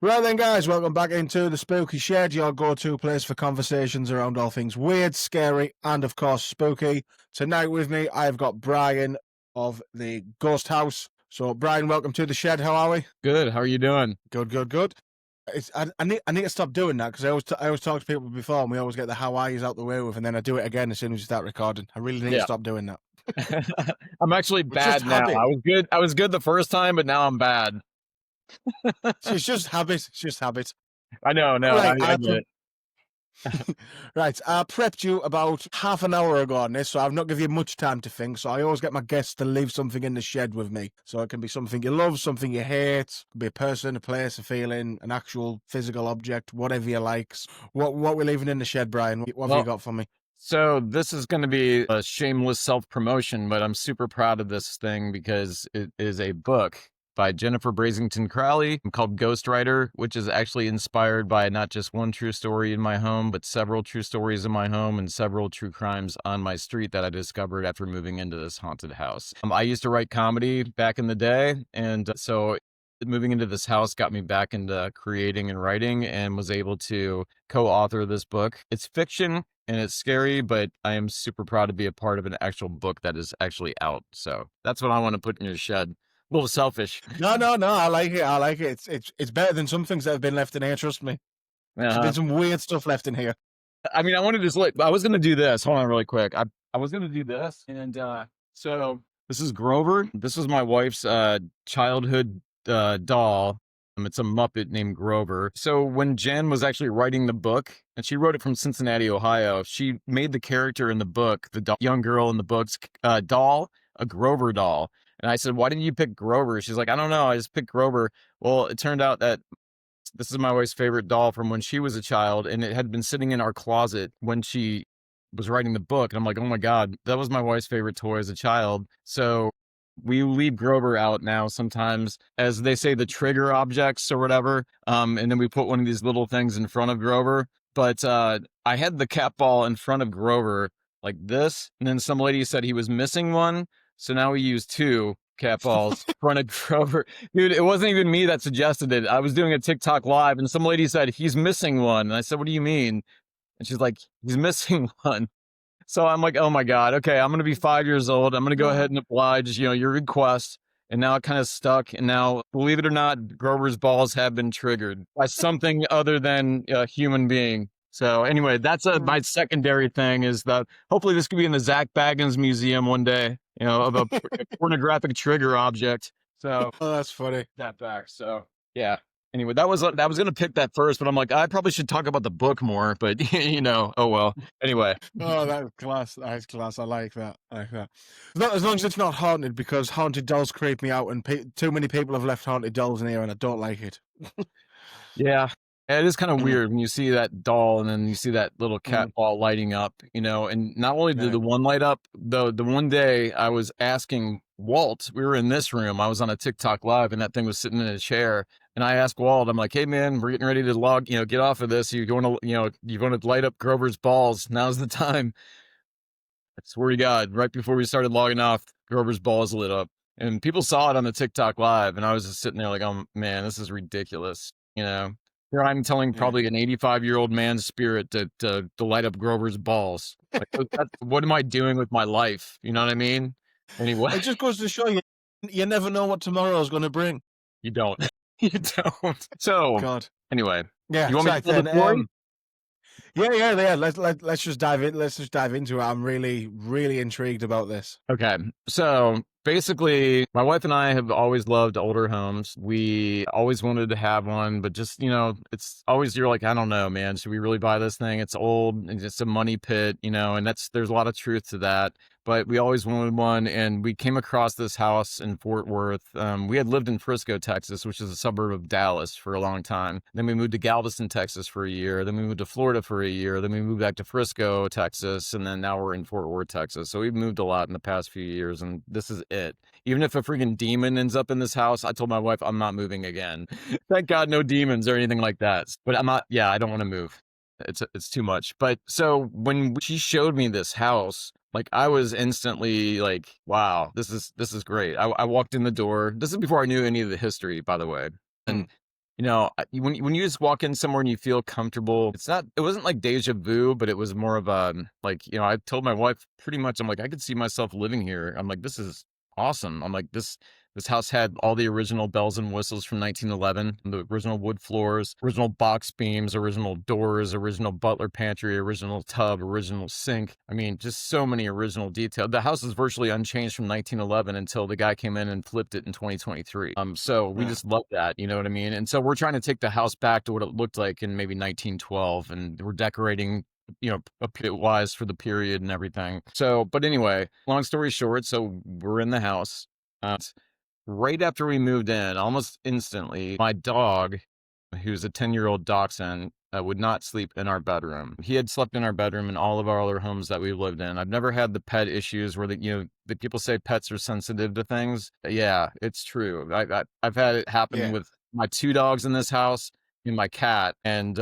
Right then, guys, welcome back into the Spooky Shed, your go-to place for conversations around all things weird, scary, and, of course, spooky. Tonight with me, I've got Brian of the Ghost House. So, Brian, welcome to the shed. How are we? Good. How are you doing? Good. I need to stop doing that because I always talk to people before and we always get the how are yous out the way with, and then I do it again as soon as you start recording. I really need to stop doing that. I'm actually bad now. I was good the first time, but now I'm bad. It's just habit. I know. No, right, I get it. Right, I prepped you about half an hour ago on this, so I've not given you much time to think. So I always get my guests to leave something in the shed with me. So it can be something you love, something you hate. It could be a person, a place, a feeling, an actual physical object, whatever you like. What we're leaving in the shed, Brian? What have you got for me? So this is going to be a shameless self-promotion, but I'm super proud of this thing because it is a book by Jennifer Brasington-Crowley called Ghostwriter, which is actually inspired by not just one true story in my home, but several true stories in my home and several true crimes on my street that I discovered after moving into this haunted house. I used to write comedy back in the day, and so moving into this house got me back into creating and writing and was able to co-author this book. It's fiction and it's scary, but I am super proud to be a part of an actual book that is actually out. So that's what I want to put in your shed. A little selfish. No. I like it. It's better than some things that have been left in here. Trust me. There's been some weird stuff left in here. I mean, I wanted to I was going to do this. Hold on really quick. I was going to do this. And so this is Grover. This was my wife's childhood doll. It's a Muppet named Grover. So when Jen was actually writing the book, and she wrote it from Cincinnati, Ohio, she made the character in the book, the young girl in the book's doll, a Grover doll. And I said, why didn't you pick Grover? She's like, I don't know. I just picked Grover. Well, it turned out that this is my wife's favorite doll from when she was a child. And it had been sitting in our closet when she was writing the book. And I'm like, oh my God, that was my wife's favorite toy as a child. So we leave Grover out now sometimes, as they say, the trigger objects or whatever. And then we put one of these little things in front of Grover. But I had the cat ball in front of Grover like this. And then some lady said he was missing one. So now we use two cat balls in front of Grover. Dude, it wasn't even me that suggested it. I was doing a TikTok live and some lady said, he's missing one. And I said, what do you mean? And she's like, he's missing one. So I'm like, oh my God, okay, I'm going to be 5 years old. I'm going to go ahead and oblige, your request. And now it kind of stuck. And now, believe it or not, Grover's balls have been triggered by something other than a human being. So anyway, that's my secondary thing is that hopefully this could be in the Zach Baggins Museum one day, of a pornographic trigger object. So that's funny. That back. So yeah. Anyway, I was going to pick that first, but I'm like, I probably should talk about the book more, but oh well. Anyway. Oh, that's class. That's class. I like that. As long as it's not haunted, because haunted dolls creep me out and too many people have left haunted dolls in here and I don't like it. Yeah. It is kind of weird when you see that doll and then you see that little cat ball lighting up, and not only did the one light up, the one day I was asking Walt, we were in this room, I was on a TikTok live and that thing was sitting in a chair and I asked Walt, I'm like, hey man, we're getting ready to get off of this. You're going to light up Grover's balls. Now's the time. I swear to God, right before we started logging off, Grover's balls lit up and people saw it on the TikTok live and I was just sitting there like, oh man, this is ridiculous. Here I'm telling probably an 85-year-old man's spirit to light up Grover's balls. Like, what am I doing with my life? You know what I mean? Anyway. It just goes to show you never know what tomorrow is going to bring. You don't. You don't. So, God. Anyway. Yeah. You want me to tell the story? Yeah. Let's just dive in. Let's just dive into it. I'm really, really intrigued about this. Okay. So basically, my wife and I have always loved older homes. We always wanted to have one, but just, it's always, you're like, I don't know, man, should we really buy this thing? It's old and it's a money pit, and there's a lot of truth to that. But we always wanted one, and we came across this house in Fort Worth. We had lived in Frisco, Texas, which is a suburb of Dallas, for a long time. Then we moved to Galveston, Texas for a year. Then we moved to Florida for a year. Then we moved back to Frisco, Texas, and then now we're in Fort Worth, Texas. So we've moved a lot in the past few years, and this is it. Even if a freaking demon ends up in this house, I told my wife I'm not moving again. Thank God no demons or anything like that. But I don't want to move. it's too much. But so when she showed me this house, like I was instantly like, wow, this is great. I walked in the door. This is before I knew any of the history, by the way. Hmm. And when you just walk in somewhere and you feel comfortable, it wasn't like deja vu, but it was more of a like, I told my wife pretty much, I'm like, I could see myself living here. I'm like, this is awesome. I'm like, this house had all the original bells and whistles from 1911, the original wood floors, original box beams, original doors, original butler pantry, original tub, original sink. I mean, just so many original details. The house is virtually unchanged from 1911 until the guy came in and flipped it in 2023. So we Yeah. just love that, you know what I mean? And so we're trying to take the house back to what it looked like in maybe 1912, and we're decorating a wise for the period and everything. So, but anyway, long story short, so we're in the house. Right after we moved in, almost instantly, my dog, who's a 10-year-old dachshund, would not sleep in our bedroom. He had slept in our bedroom in all of our other homes that we lived in. I've never had the pet issues where the people say pets are sensitive to things. Yeah, it's true. I've had it happen Yeah. with my 2 dogs in this house and my cat. And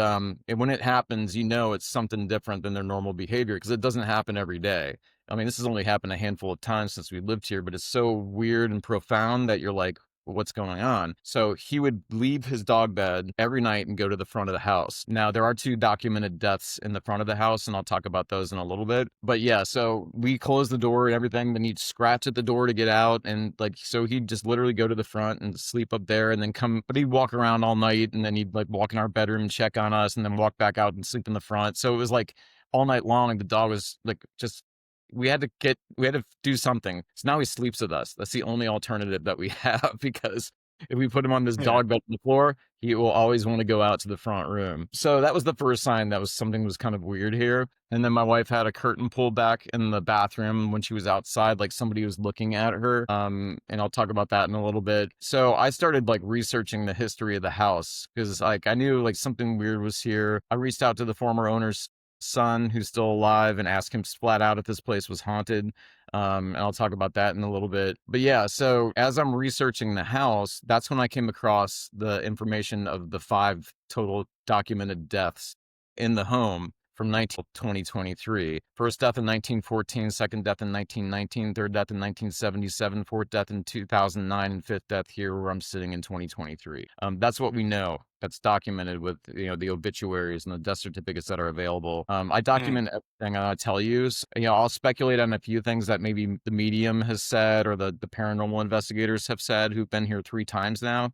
when it happens, it's something different than their normal behavior because it doesn't happen every day. I mean, this has only happened a handful of times since we lived here, but it's so weird and profound that you're like, what's going on? So he would leave his dog bed every night and go to the front of the house. Now, there are 2 documented deaths in the front of the house, and I'll talk about those in a little bit. But yeah, so we closed the door and everything. Then he'd scratch at the door to get out. And like, so he'd just literally go to the front and sleep up there and then come, but he'd walk around all night and then he'd like walk in our bedroom and check on us and then walk back out and sleep in the front. So it was like all night long. The dog was like just we had to do something. So now he sleeps with us. That's the only alternative that we have because if we put him on this Yeah. dog bed on the floor, he will always want to go out to the front room. So that was the first sign that something was kind of weird here. And then my wife had a curtain pulled back in the bathroom when she was outside, like somebody was looking at her. And I'll talk about that in a little bit. So I started like researching the history of the house because like I knew like something weird was here. I reached out to the former owner's son who's still alive and asked him flat out if this place was haunted. And I'll talk about that in a little bit. But yeah, so as I'm researching the house, that's when I came across the information of the 5 total documented deaths in the home from 2023. First death in 1914, second death in 1919, third death in 1977, fourth death in 2009, and fifth death here where I'm sitting in 2023. That's what we know. That's documented with the obituaries and the death certificates that are available. I Mm. document everything I tell you. So, I'll speculate on a few things that maybe the medium has said or the paranormal investigators have said who've been here 3 times now.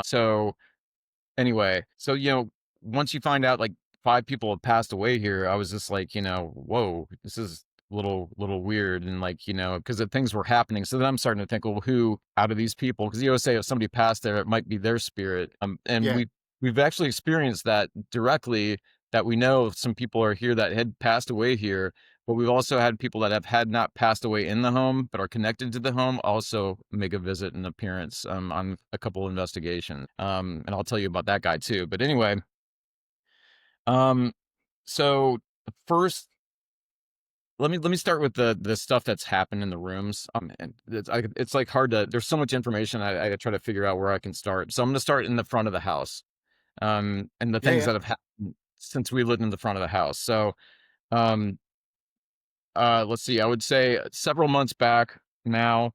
So anyway, so once you find out like 5 people have passed away here, I was just like, whoa, this is a little weird. And like, because the things were happening. So then I'm starting to think, well, who out of these people, because you always say if somebody passed there, it might be their spirit. And Yeah. we've actually experienced that directly, that we know some people are here that had passed away here, but we've also had people that have had not passed away in the home, but are connected to the home, also make a visit and appearance on a couple investigations. And I'll tell you about that guy too. But anyway, um, so first, let me start with the stuff that's happened in the rooms. And it's like hard to. There's so much information. I try to figure out where I can start. So I'm going to start in the front of the house. And the Yeah. things Yeah. that have happened since we lived in the front of the house. So, um, let's see. I would say several months back now,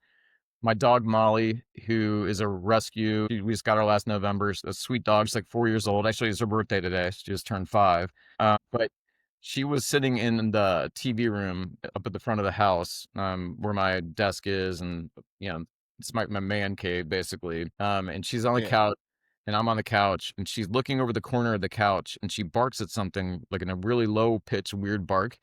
my dog Molly, who is a rescue, we just got her last November. She's a sweet dog. She's like 4 years old. Actually, it's her birthday today. She just turned 5. But she was sitting in the TV room up at the front of the house, where my desk is, and it's my man cave basically. And she's on the Yeah. couch, and I'm on the couch, and she's looking over the corner of the couch, and she barks at something like in a really low pitch, weird bark,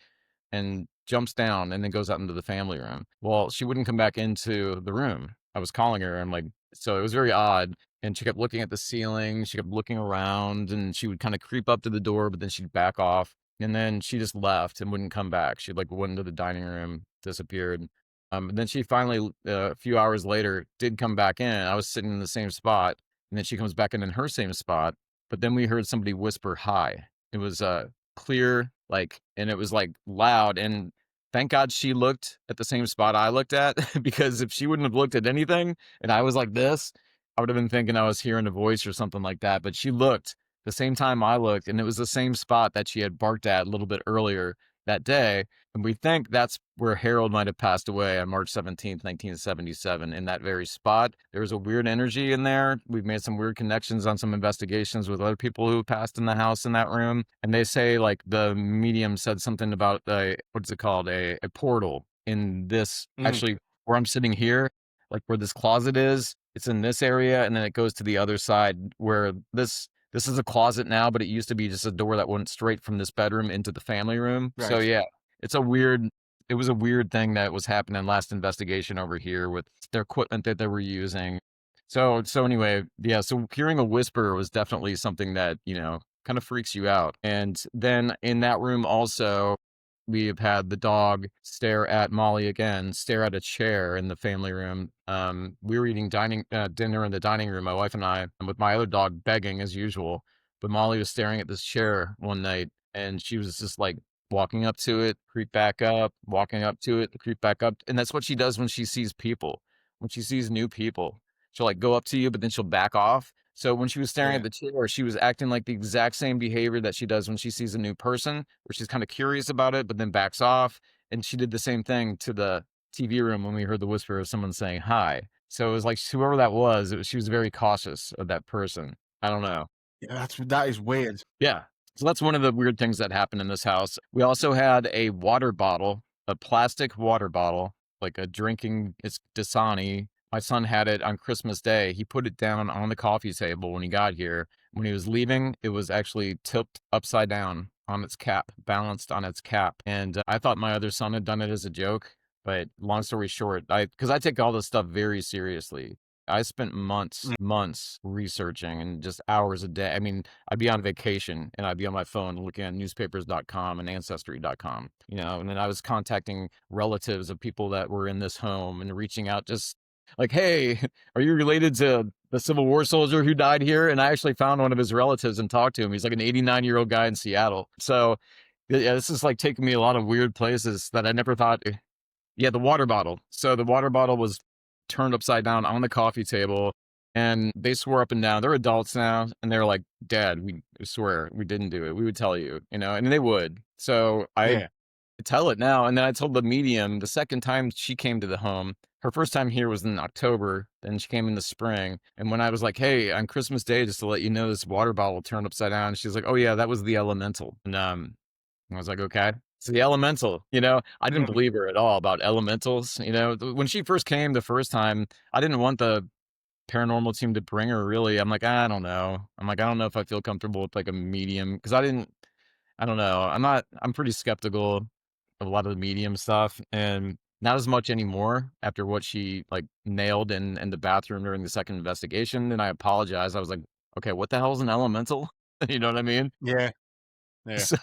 and jumps down and then goes out into the family room. Well, she wouldn't come back into the room. I was calling her. I'm like, so it was very odd. And she kept looking at the ceiling. She kept looking around, and she would kind of creep up to the door, but then she'd back off. And then she just left and wouldn't come back. She like went into the dining room, disappeared. And then she finally, a few hours later, did come back in. I was sitting in the same spot, and then she comes back in her same spot. But then we heard somebody whisper hi. It was clear, like, and it was like loud. And thank God she looked at the same spot I looked at, because if she wouldn't have looked at anything and I was like this, I would have been thinking I was hearing a voice or something like that. But she looked the same time I looked, and it was the same spot that she had barked at a little bit earlier that day. And we think that's where Harold might have passed away on March 17th, 1977, in that very spot. There was a weird energy in there. We've made some weird connections on some investigations with other people who passed in the house in that room. And they say, like, the medium said something about what's it called? A portal in this, Mm. actually, where I'm sitting here, like where this closet is. It's in this area, and then it goes to the other side where this is a closet now, but it used to be just a door that went straight from this bedroom into the family room. So Right. yeah, it's it was a weird thing that was happening last investigation over here with their equipment that they were using. So anyway, yeah, so hearing a whisper was definitely something that, kind of freaks you out. And then in that room also, we have had the dog stare at Molly again, stare at a chair in the family room. We were eating dinner in the dining room, my wife and I, and with my other dog begging as usual. But Molly was staring at this chair one night, and she was just like walking up to it, creep back up, walking up to it, creep back up. And that's what she does when she sees people, when she sees new people. She'll like go up to you, but then she'll back off. So when she was staring at Yeah. the chair, she was acting like the exact same behavior that she does when she sees a new person, where she's kind of curious about it, but then backs off. And she did the same thing to the TV room when we heard the whisper of someone saying hi. So it was like whoever that was, she was very cautious of that person. I don't know. Yeah, that is weird. Yeah. So that's one of the weird things that happened in this house. We also had a water bottle, a plastic water bottle, like a drinking, it's Dasani. My son had it on Christmas Day. He put it down on the coffee table when he got here. When he was leaving, it was actually tipped upside down on its cap, balanced on its cap. And I thought my other son had done it as a joke. But long story short, because I take all this stuff very seriously. I spent Mm. months researching and just hours a day. I mean, I'd be on vacation and I'd be on my phone looking at newspapers.com and ancestry.com, and then I was contacting relatives of people that were in this home and reaching out just like, hey, are you related to the Civil War soldier who died here? And I actually found one of his relatives and talked to him. He's like an 89-year-old guy in Seattle. So yeah, this is like taking me a lot of weird places that I never thought. Yeah, the water bottle. So the water bottle was turned upside down on the coffee table, and they swore up and down. They're adults now, and they're like, "Dad, we swear we didn't do it. We would tell you, and they would." So I Yeah. tell it now, and then I told the medium the second time she came to the home. Her first time here was in October, then she came in the spring. And when I was like, "Hey, on Christmas Day, just to let you know, this water bottle turned upside down," she's like, "Oh yeah, that was the elemental." And I was like, okay. It's the elemental, I didn't Mm. believe her at all about elementals. When she first came the first time, I didn't want the paranormal team to bring her really. I'm like, I don't know. I'm like, I don't know if I feel comfortable with like a medium because I don't know. I'm pretty skeptical of a lot of the medium stuff and not as much anymore after what she like nailed in the bathroom during the second investigation. And I apologized. I was like, okay, what the hell is an elemental? You know what I mean? Yeah. Yeah. So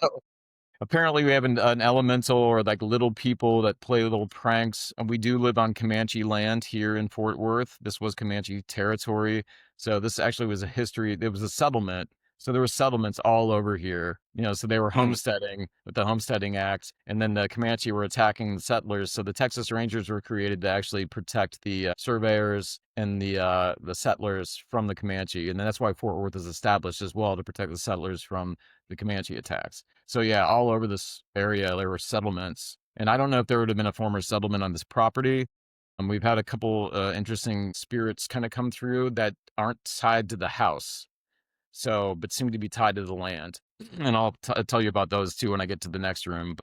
apparently, we have an elemental or like little people that play little pranks. And we do live on Comanche land here in Fort Worth. This was Comanche territory. So this actually was a history. It was a settlement. So there were settlements all over here, so they were Mm. homesteading with the Homesteading Act. And then the Comanche were attacking the settlers. So the Texas Rangers were created to actually protect the surveyors and the settlers from the Comanche. And then that's why Fort Worth is established as well to protect the settlers from the Comanche attacks. So yeah, all over this area there were settlements, and I don't know if there would have been a former settlement on this property. We've had a couple interesting spirits kind of come through that aren't tied to the house, so but seem to be tied to the land, and I'll tell you about those too when I get to the next room.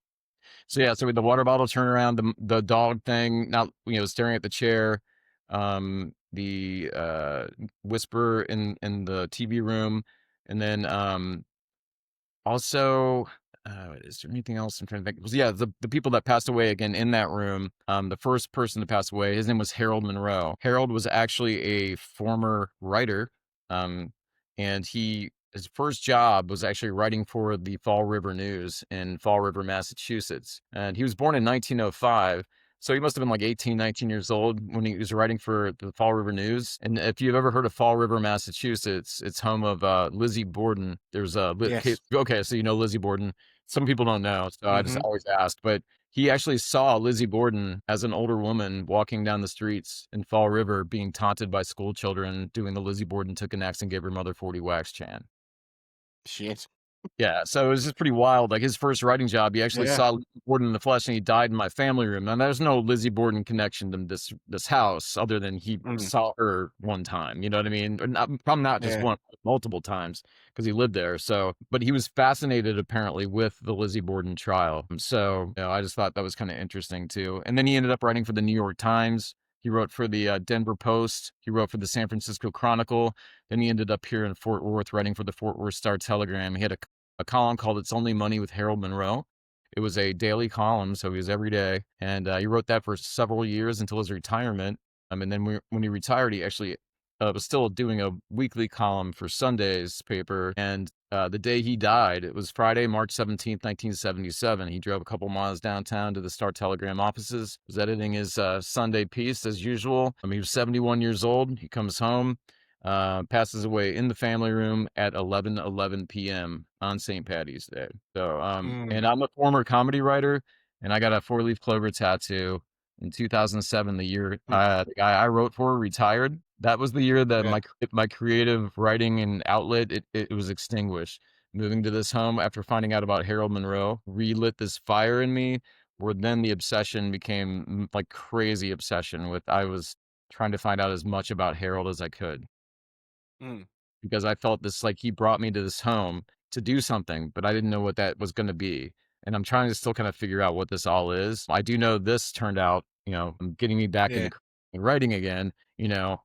So yeah, so with the water bottle turnaround, the dog thing, not staring at the chair, the whisper in the TV room, and then also, is there anything else I'm trying to think? Yeah, the people that passed away again in that room. The first person to pass away, his name was Harold Monroe. Harold was actually a former writer, um, and his first job was actually writing for the Fall River News in Fall River, Massachusetts. And he was born in 1905. So he must have been like 18, 19 years old when he was writing for the Fall River News. And if you've ever heard of Fall River, Massachusetts, it's home of Lizzie Borden. There's Yes. okay, so you know Lizzie Borden. Some people don't know, so I just Mm-hmm. always asked. But he actually saw Lizzie Borden as an older woman walking down the streets in Fall River, being taunted by school children, doing the Lizzie Borden took an axe and gave her mother 40 wax chant. Shit. Yeah, so it was just pretty wild. Like his first writing job, he actually Yeah. saw Lizzie Borden in the flesh, and he died in my family room. And there's no Lizzie Borden connection to this house, other than he Mm. saw her one time. You know what I mean? Or not, probably not just Yeah. one, multiple times, because he lived there. So, but he was fascinated apparently with the Lizzie Borden trial. So, I just thought that was kind of interesting too. And then he ended up writing for the New York Times. He wrote for the Denver Post. He wrote for the San Francisco Chronicle. Then he ended up here in Fort Worth, writing for the Fort Worth Star Telegram. He had a column called "It's Only Money" with Harold Monroe. It was a daily column, so he was every day, and he wrote that for several years until his retirement. And then when he retired, he actually was still doing a weekly column for Sunday's paper. And the day he died, it was Friday, March 17th, 1977. He drove a couple miles downtown to the Star Telegram offices, was editing his Sunday piece as usual. He was 71 years old. He comes home, passes away in the family room at 11:11 p.m. on St. Patty's Day. So, Mm. and I'm a former comedy writer, and I got a four-leaf clover tattoo in 2007. The year Mm. the guy I wrote for retired. That was the year that Yeah. my creative writing and outlet it was extinguished. Moving to this home after finding out about Harold Monroe relit this fire in me, where then the obsession became like crazy obsession with I was trying to find out as much about Harold as I could, Mm. because I felt this like he brought me to this home to do something, but I didn't know what that was going to be. And I'm trying to still kind of figure out what this all is. I do know this turned out, getting me back Yeah. into writing again,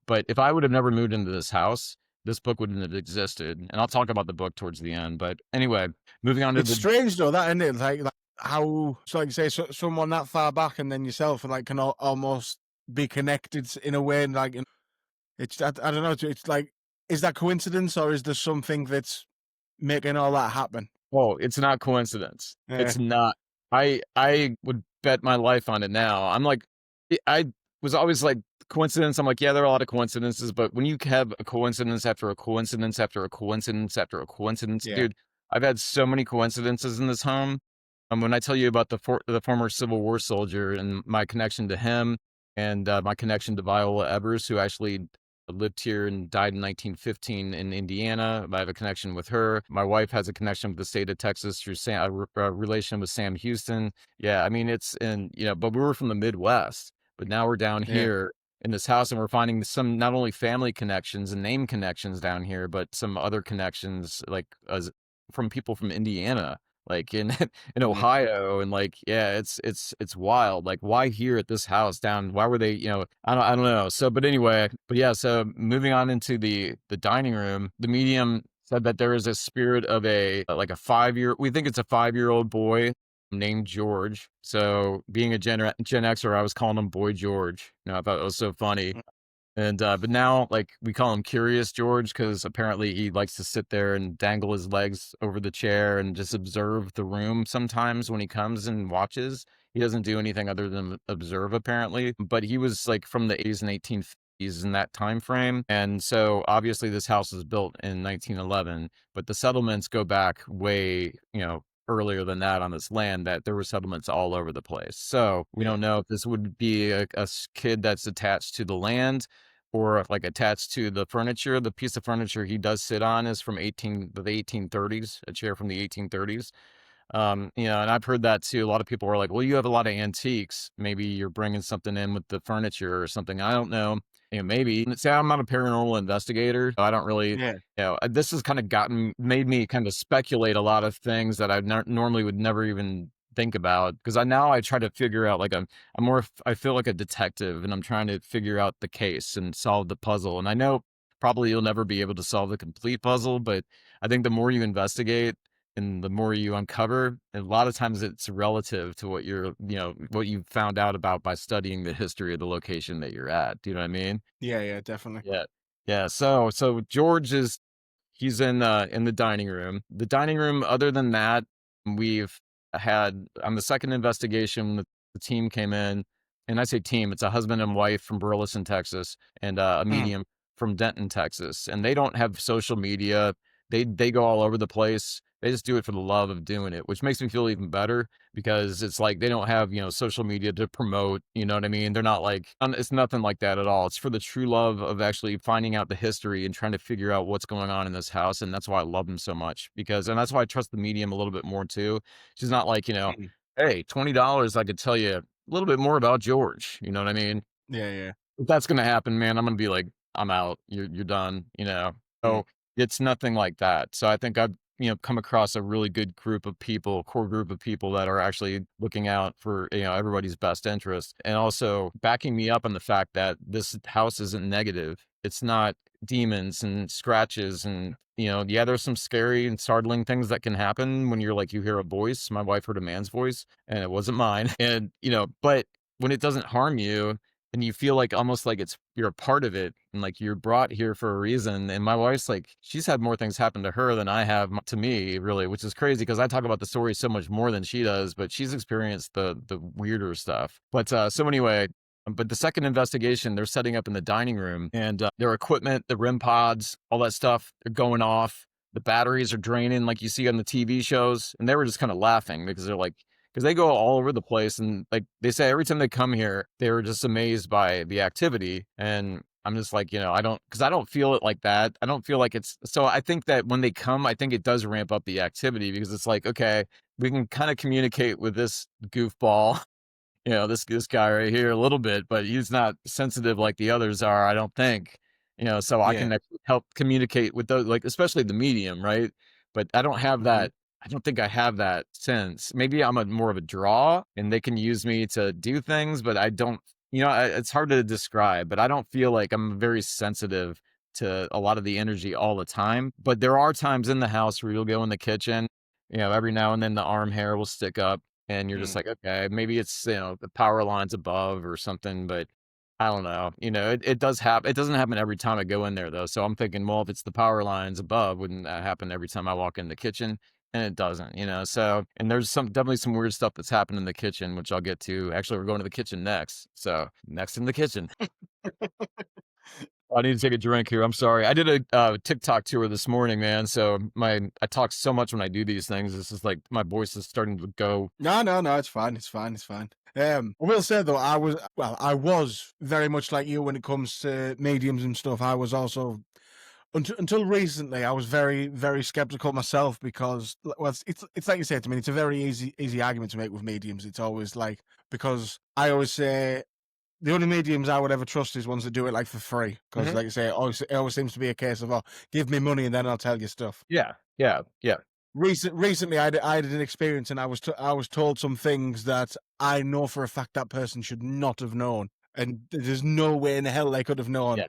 but if I would have never moved into this house, this book wouldn't have existed. And I'll talk about the book towards the end. But anyway, moving on to It's the strange though, that isn't it? Like how, so like you say, someone that far back and then yourself, and like can almost be connected in a way, and like it's I don't know. It's like, is that coincidence or is there something that's making all that happen? Oh, it's not coincidence. Yeah. It's not. I would bet my life on it now. I'm like, I was always like coincidence. I'm like, yeah, there are a lot of coincidences, but when you have a coincidence after a coincidence after a coincidence after a coincidence, Yeah. dude, I've had so many coincidences in this home. When I tell you about the former Civil War soldier and my connection to him, and my connection to Viola Evers, who actually lived here and died in 1915 in Indiana. I have a connection with her. My wife has a connection with the state of Texas through a relation with Sam Houston. Yeah, I mean, but we were from the Midwest, but now we're down Yeah. here in this house, and we're finding some not only family connections and name connections down here, but some other connections like from people from Indiana, like in in Mm. Ohio. And like, yeah, it's wild. Like, why here at this house down? Why were they, I don't know. So, but anyway, but yeah, so moving on into the dining room, the medium said that there is a spirit of like a 5-year, we think it's a 5-year-old boy named George. So being a Gen Xer, I was calling him Boy George. I thought it was so funny. Mm. And but now, like, we call him Curious George because apparently he likes to sit there and dangle his legs over the chair and just observe the room sometimes when he comes and watches. He doesn't do anything other than observe, apparently. But he was like from the 80s and 1850s in that time frame. And so obviously this house was built in 1911, but the settlements go back way, earlier than that on this land, that there were settlements all over the place. So we Yeah. don't know if this would be a kid that's attached to the land, or like attached to the furniture. The piece of furniture he does sit on is from the 1830s, a chair from the 1830s. And I've heard that too. A lot of people are like, well, you have a lot of antiques. Maybe you're bringing something in with the furniture or something. I don't know. Maybe. Say I'm not a paranormal investigator. So I don't really, Yeah. this has kind of made me kind of speculate a lot of things that I normally would never even think about. Because now I try to figure out, like, I feel like a detective, and I'm trying to figure out the case and solve the puzzle. And I know probably you'll never be able to solve the complete puzzle, but I think the more you investigate, and the more you uncover, and a lot of times it's relative to what you found out about by studying the history of the location that you're at. Do you know what I mean? Yeah. Yeah. Definitely. Yeah. Yeah. So George he's in the dining room. The dining room, other than that, we've had on the second investigation, the team came in, and I say team, it's a husband and wife from Burleson, Texas, and a Mm. medium from Denton, Texas. And they don't have social media. They go all over the place. They just do it for the love of doing it, which makes me feel even better because it's like they don't have, social media to promote, you know what I mean? They're not like, it's nothing like that at all. It's for the true love of actually finding out the history and trying to figure out what's going on in this house. And that's why I love them so much and that's why I trust the medium a little bit more too. She's not like, Mm. hey, $20, I could tell you a little bit more about George. You know what I mean? Yeah, yeah. If that's gonna happen, man, I'm gonna be like, "I'm out. You're done," you know? Mm. So, it's nothing like that. So I think I've, come across a really good group of people, core group of people that are actually looking out for, everybody's best interest, and also backing me up on the fact that this house isn't negative. It's not demons and scratches and, yeah, there's some scary and startling things that can happen when you hear a voice. My wife heard a man's voice, and it wasn't mine, and, but when it doesn't harm you and you feel like almost like you're a part of it and like you're brought here for a reason. And my wife's like, she's had more things happen to her than I have to me, really, which is crazy because I talk about the story so much more than she does, but she's experienced the weirder stuff. So anyway, but the second investigation, they're setting up in the dining room and their equipment, the REM pods, all that stuff, they're going off. The batteries are draining like you see on the TV shows. And they were just kind of laughing because they're like, because they go all over the place and like they say every time they come here they're just amazed by the activity and I'm just like I don't feel it like that. I don't feel like it's so I think that when they come I think it does ramp up the activity because it's like okay we can kind of communicate with this goofball this guy right here a little bit, but he's not sensitive like the others are, I don't think. So I Yeah. can actually help communicate with those, like especially the medium, right? But I don't have Hmm. that. I don't think I have that sense. Maybe I'm a more of a draw, and they can use me to do things, but I don't. It's hard to describe, but I don't feel like I'm very sensitive to a lot of the energy all the time. But there are times in the house where you'll go in the kitchen, every now and then the arm hair will stick up and you're just Mm. like, okay, maybe it's, the power lines above or something, but I don't know. It does happen. It doesn't happen every time I go in there though. So I'm thinking, well, if it's the power lines above, wouldn't that happen every time I walk in the kitchen? And it doesn't. So, and there's definitely some weird stuff that's happened in the kitchen, which I'll get to. Actually, we're going to the kitchen next. So next in the kitchen. I need to take a drink here. I'm sorry. I did a TikTok tour this morning, man. So I talk so much when I do these things. This is like my voice is starting to go. No, no, no. It's fine. It's fine. It's fine. I will say though, I was very much like you when it comes to mediums and stuff. I was also until recently, I was very, very skeptical myself because, well, it's like you said to me, it's a very easy argument to make with mediums. It's always like because I always say the only mediums I would ever trust is ones that do it like for free. Because, Mhm. like you say, it always seems to be a case of, oh, give me money and then I'll tell you stuff. Yeah, yeah, yeah. Recently, I did an experience and I was told some things that I know for a fact that person should not have known, and there's no way in hell they could have known. Yeah.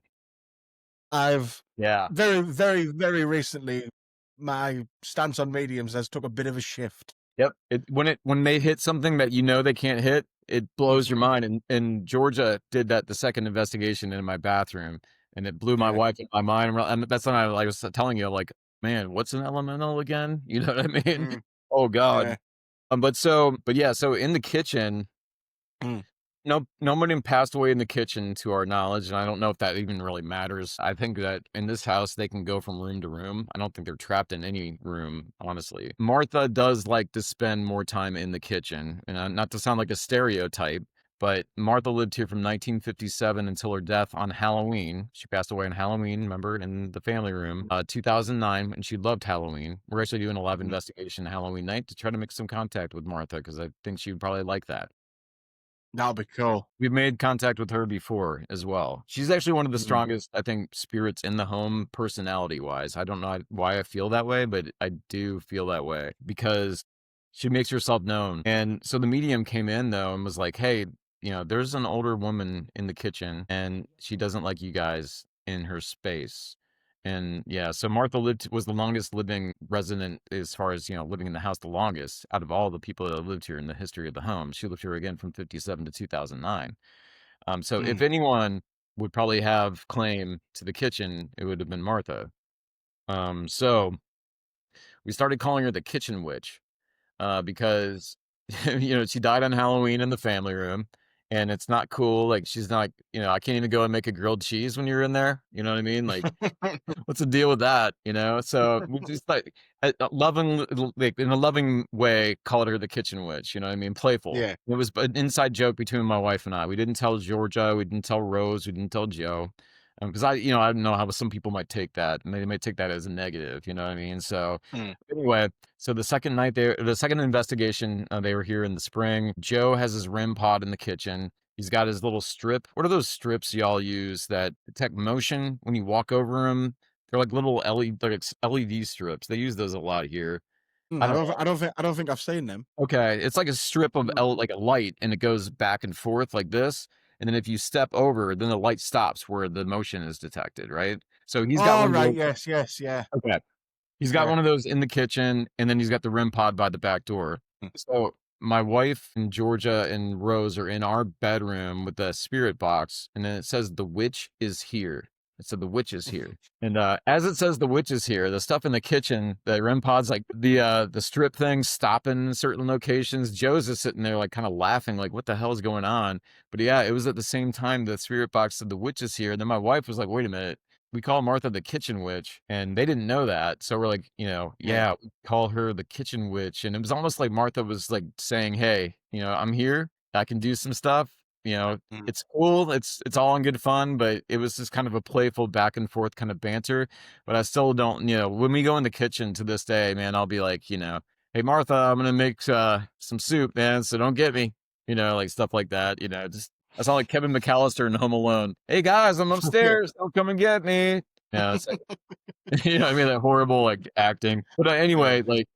I've Yeah. very, very, very recently, my stance on mediums has took a bit of a shift. Yep. When they hit something that they can't hit, it blows your Mhm. mind. And Georgia did that the second investigation in my bathroom, and it blew my Yeah. wife and my mind. And that's when I was telling you, like, man, what's an elemental again? You know what I mean? Mm. Oh God. Yeah. But yeah, so in the kitchen, Mm. no, nobody passed away in the kitchen to our knowledge, and I don't know if that even really matters. I think that in this house, they can go from room to room. I don't think they're trapped in any room, honestly. Martha does like to spend more time in the kitchen, and not to sound like a stereotype, but Martha lived here from 1957 until her death on Halloween. She passed away on Halloween, remember, in the family room, 2009, and she loved Halloween. We're actually doing a live Mhm. investigation Halloween night to try to make some contact with Martha because I think she would probably like that. That'll be cool. We've made contact with her before as well. She's actually one of the Mhm. strongest, I think, spirits in the home personality-wise. I don't know why I feel that way, but I do feel that way because she makes herself known. And so the medium came in though and was like, "Hey, there's an older woman in the kitchen and she doesn't like you guys in her space." And yeah, so Martha was the longest living resident as far as, living in the house the longest out of all the people that have lived here in the history of the home. She lived here again from 57 to 2009. So if Mm. anyone would probably have claim to the kitchen, it would have been Martha. So we started calling her the kitchen witch because she died on Halloween in the family room, and it's not cool. Like she's not, I can't even go and make a grilled cheese when you're in there. You know what I mean? Like what's the deal with that? So we just like loving, like in a loving way, called her the kitchen witch. You know what I mean? Playful. Yeah. It was an inside joke between my wife and I. We didn't tell Georgia, we didn't tell Rose, we didn't tell Joe, because I don't know how some people might take that, and they might take that as a negative. You know what I mean? So Mm. anyway, so the second night there, the second investigation, they were here in the spring. Joe has his REM pod in the kitchen. He's got his little strip. What are those strips y'all use that detect motion when you walk over them? They're like little LED strips. They use those a lot here. I don't know. I don't think I've seen them. Okay, it's like a strip of Mm. like a light, and it goes back and forth like this. And then if you step over, then the light stops where the motion is detected, right? So he's got Oh, one of right. those. Yes. Yes. Yeah. Okay. He's got Yeah. one of those in the kitchen, and then he's got the REM pod by the back door. Mm. So my wife and Georgia and Rose are in our bedroom with the spirit box, and then it says the witch is here. It said the witch is here. And as it says the witch is here, the stuff in the kitchen, the REM pods, like the strip thing stopping in certain locations. Joe's just sitting there like kind of laughing, like, what the hell is going on? But yeah, it was at the same time the spirit box said the witch is here. And then my wife was like, wait a minute. We call Martha the kitchen witch, and they didn't know that. So we're like, Yeah. yeah, we call her the kitchen witch. And it was almost like Martha was like saying, hey, I'm here. I can do some stuff. Mm. It's cool. It's all in good fun, but it was just kind of a playful back and forth kind of banter. But I still don't, when we go in the kitchen to this day, man, I'll be like, hey Martha, I'm gonna make some soup, man. So don't get me, like stuff like that. Just I sound like Kevin McAllister in Home Alone. Hey guys, I'm Yeah. upstairs. Don't come and get me. It's like, I mean, that horrible like acting. But anyway, like,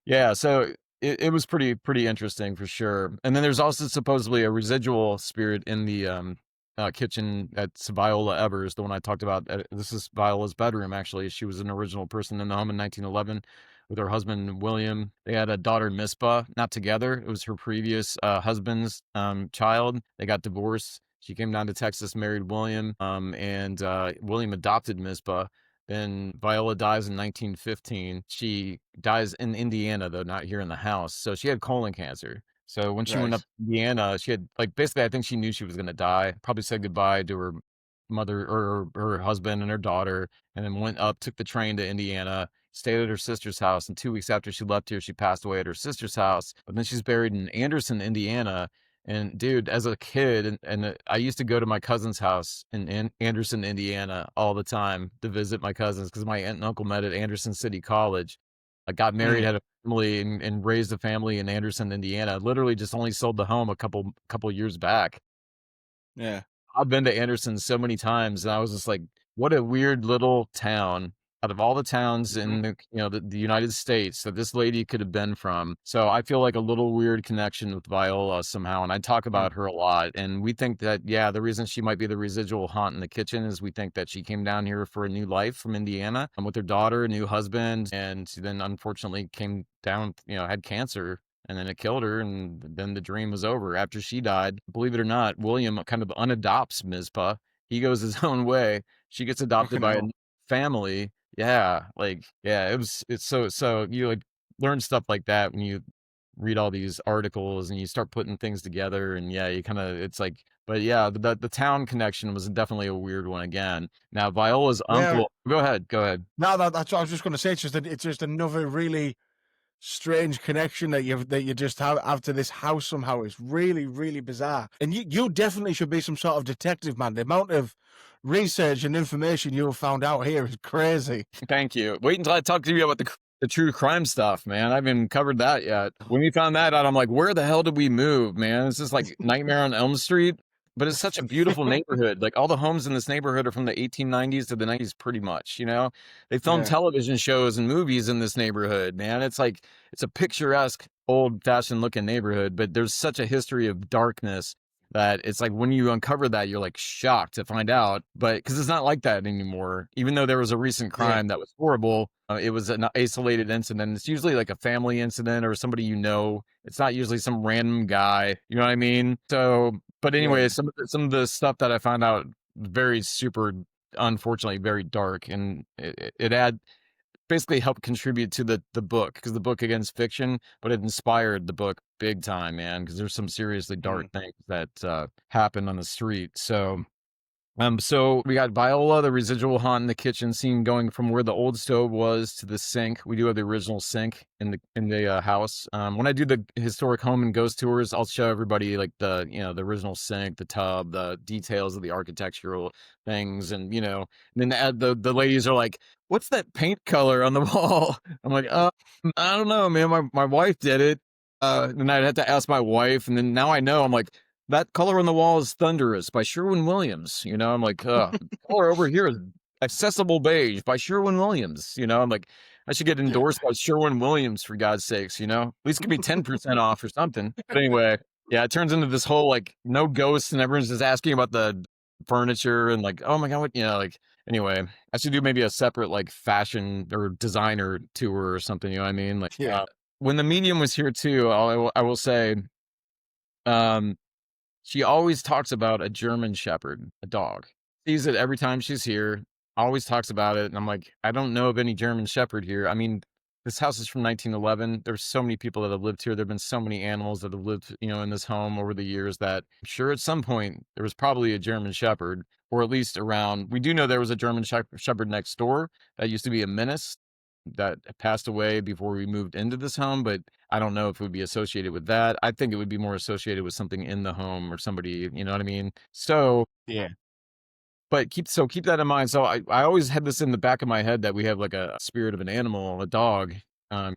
yeah. So it was pretty interesting for sure. And then there's also supposedly a residual spirit in the kitchen at Viola Evers, the one I talked about. This is Viola's bedroom. Actually, she was an original person in the home in 1911 with her husband William. They had a daughter Mispa, not together. It was her previous husband's child. They got divorced. She came down to Texas, married William, and William adopted Mispa. Then Viola dies in 1915. She dies in Indiana, though, not here in the house. So she had colon cancer. So when she went up Right. to Indiana, she had, like, basically, I think she knew she was going to die. Probably said goodbye to her mother or her husband and her daughter, and then went up, took the train to Indiana, stayed at her sister's house. And 2 weeks after she left here, she passed away at her sister's house. But then she's buried in Anderson, Indiana. And dude, as a kid, and I used to go to my cousin's house in Anderson, Indiana, all the time to visit my cousins because my aunt and uncle met at Anderson City College. I got married, Mm. had a family, and raised a family in Anderson, Indiana. Literally, just only sold the home a couple years back. Yeah. I've been to Anderson so many times, and I was just like, what a weird little town. Out of all the towns Mhm. in the United States that this lady could have been from. So I feel like a little weird connection with Viola somehow. And I talk Mm. about her a lot. And we think that, yeah, the reason she might be the residual haunt in the kitchen is we think that she came down here for a new life from Indiana with her daughter, a new husband, and then unfortunately came down, had cancer, and then it killed her, and then the dream was over. After she died, believe it or not, William kind of unadopts Mizpah. He goes his own way. She gets adopted Fucking by a hell. family. Yeah, like, yeah, it's so you like learn stuff like that when you read all these articles and you start putting things together, and yeah, you kind of, it's like, but yeah, the town connection was definitely a weird one again. Now Viola's Yeah. uncle, go ahead. No, that's what I was just going to say. It's just another really strange connection that you just have to this house somehow. It's really, really bizarre. And you definitely should be some sort of detective, man. The amount of research and information you've found out here is crazy. Thank you. Wait until I talk to you about the true crime stuff, man. I haven't covered that yet. When we found that out, I'm like, where the hell did we move, man? It's just like Nightmare on Elm Street, but it's such a beautiful neighborhood. Like all the homes in this neighborhood are from the 1890s to the 90s, pretty much. They filmed Yeah. television shows and movies in this neighborhood, man. It's like it's a picturesque, old-fashioned looking neighborhood, but there's such a history of darkness that it's like when you uncover that, you're like shocked to find out, but because it's not like that anymore. Even though there was a recent Yeah. crime that was horrible, it was an isolated incident. It's usually like a family incident or somebody It's not usually some random guy. You know what I mean? So, but anyway, Yeah. some of the stuff that I found out very super, unfortunately, very dark, and it had basically helped contribute to the book because the book against fiction, but it inspired the book big time, man. Because there's some seriously dark Mm. things that happened on the street. So So we got Viola, the residual haunt in the kitchen scene, going from where the old stove was to the sink. We do have the original sink in the house. When I do the historic home and ghost tours, I'll show everybody like the original sink, the tub, the details of the architectural things, and then the ladies are like, "What's that paint color on the wall?" I'm like, I don't know, man. My wife did it. And I'd have to ask my wife, and then now I know. I'm like, that color on the wall is Thunderous by Sherwin-Williams. I'm like, color over here is Accessible Beige by Sherwin-Williams. I'm like, I should get Yeah. endorsed by Sherwin-Williams for God's sakes. At least give me 10% off or something. But anyway, yeah, it turns into this whole like no ghosts, and everyone's just asking about the furniture and like, oh my god, like. Anyway, I should do maybe a separate like fashion or designer tour or something. You know what I mean? Like, Yeah. when the medium was here too, I will say, um, she always talks about a German Shepherd, a dog. Sees it every time she's here, always talks about it, and I'm like, "I don't know of any German Shepherd here." I mean, this house is from 1911. There's so many people that have lived here. There've been so many animals that have lived, in this home over the years that I'm sure at some point there was probably a German Shepherd, or at least around. We do know there was a German Shepherd next door that used to be a menace that passed away before we moved into this home, but I don't know if it would be associated with that. I think it would be more associated with something in the home or somebody, you know what I mean? So, Yeah. but keep that in mind. So I always had this in the back of my head that we have like a spirit of an animal, a dog. Um,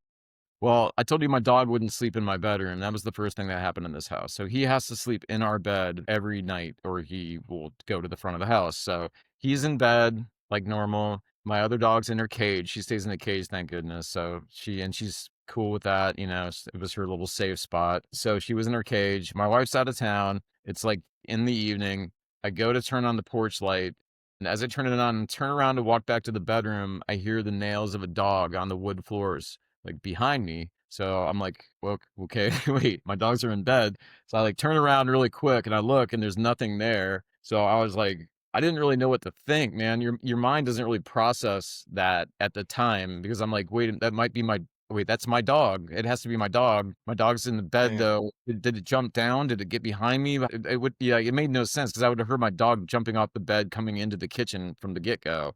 well, I told you my dog wouldn't sleep in my bedroom. That was the first thing that happened in this house. So he has to sleep in our bed every night or he will go to the front of the house. So he's in bed like normal. My other dog's in her cage. She stays in the cage, thank goodness. So she's cool with that. It was her little safe spot. So she was in her cage. My wife's out of town. It's like in the evening. I go to turn on the porch light. And as I turn it on and turn around to walk back to the bedroom, I hear the nails of a dog on the wood floors like behind me. So I'm like, well, okay, wait, my dogs are in bed. So I like turn around really quick and I look and there's nothing there. So I was like, I didn't really know what to think, man. Your mind doesn't really process that at the time because I'm like, wait, that might be wait, that's my dog. It has to be my dog. My dog's in the bed Yeah. though. Did it jump down? Did it get behind me? It would, yeah, it made no sense because I would have heard my dog jumping off the bed coming into the kitchen from the get-go.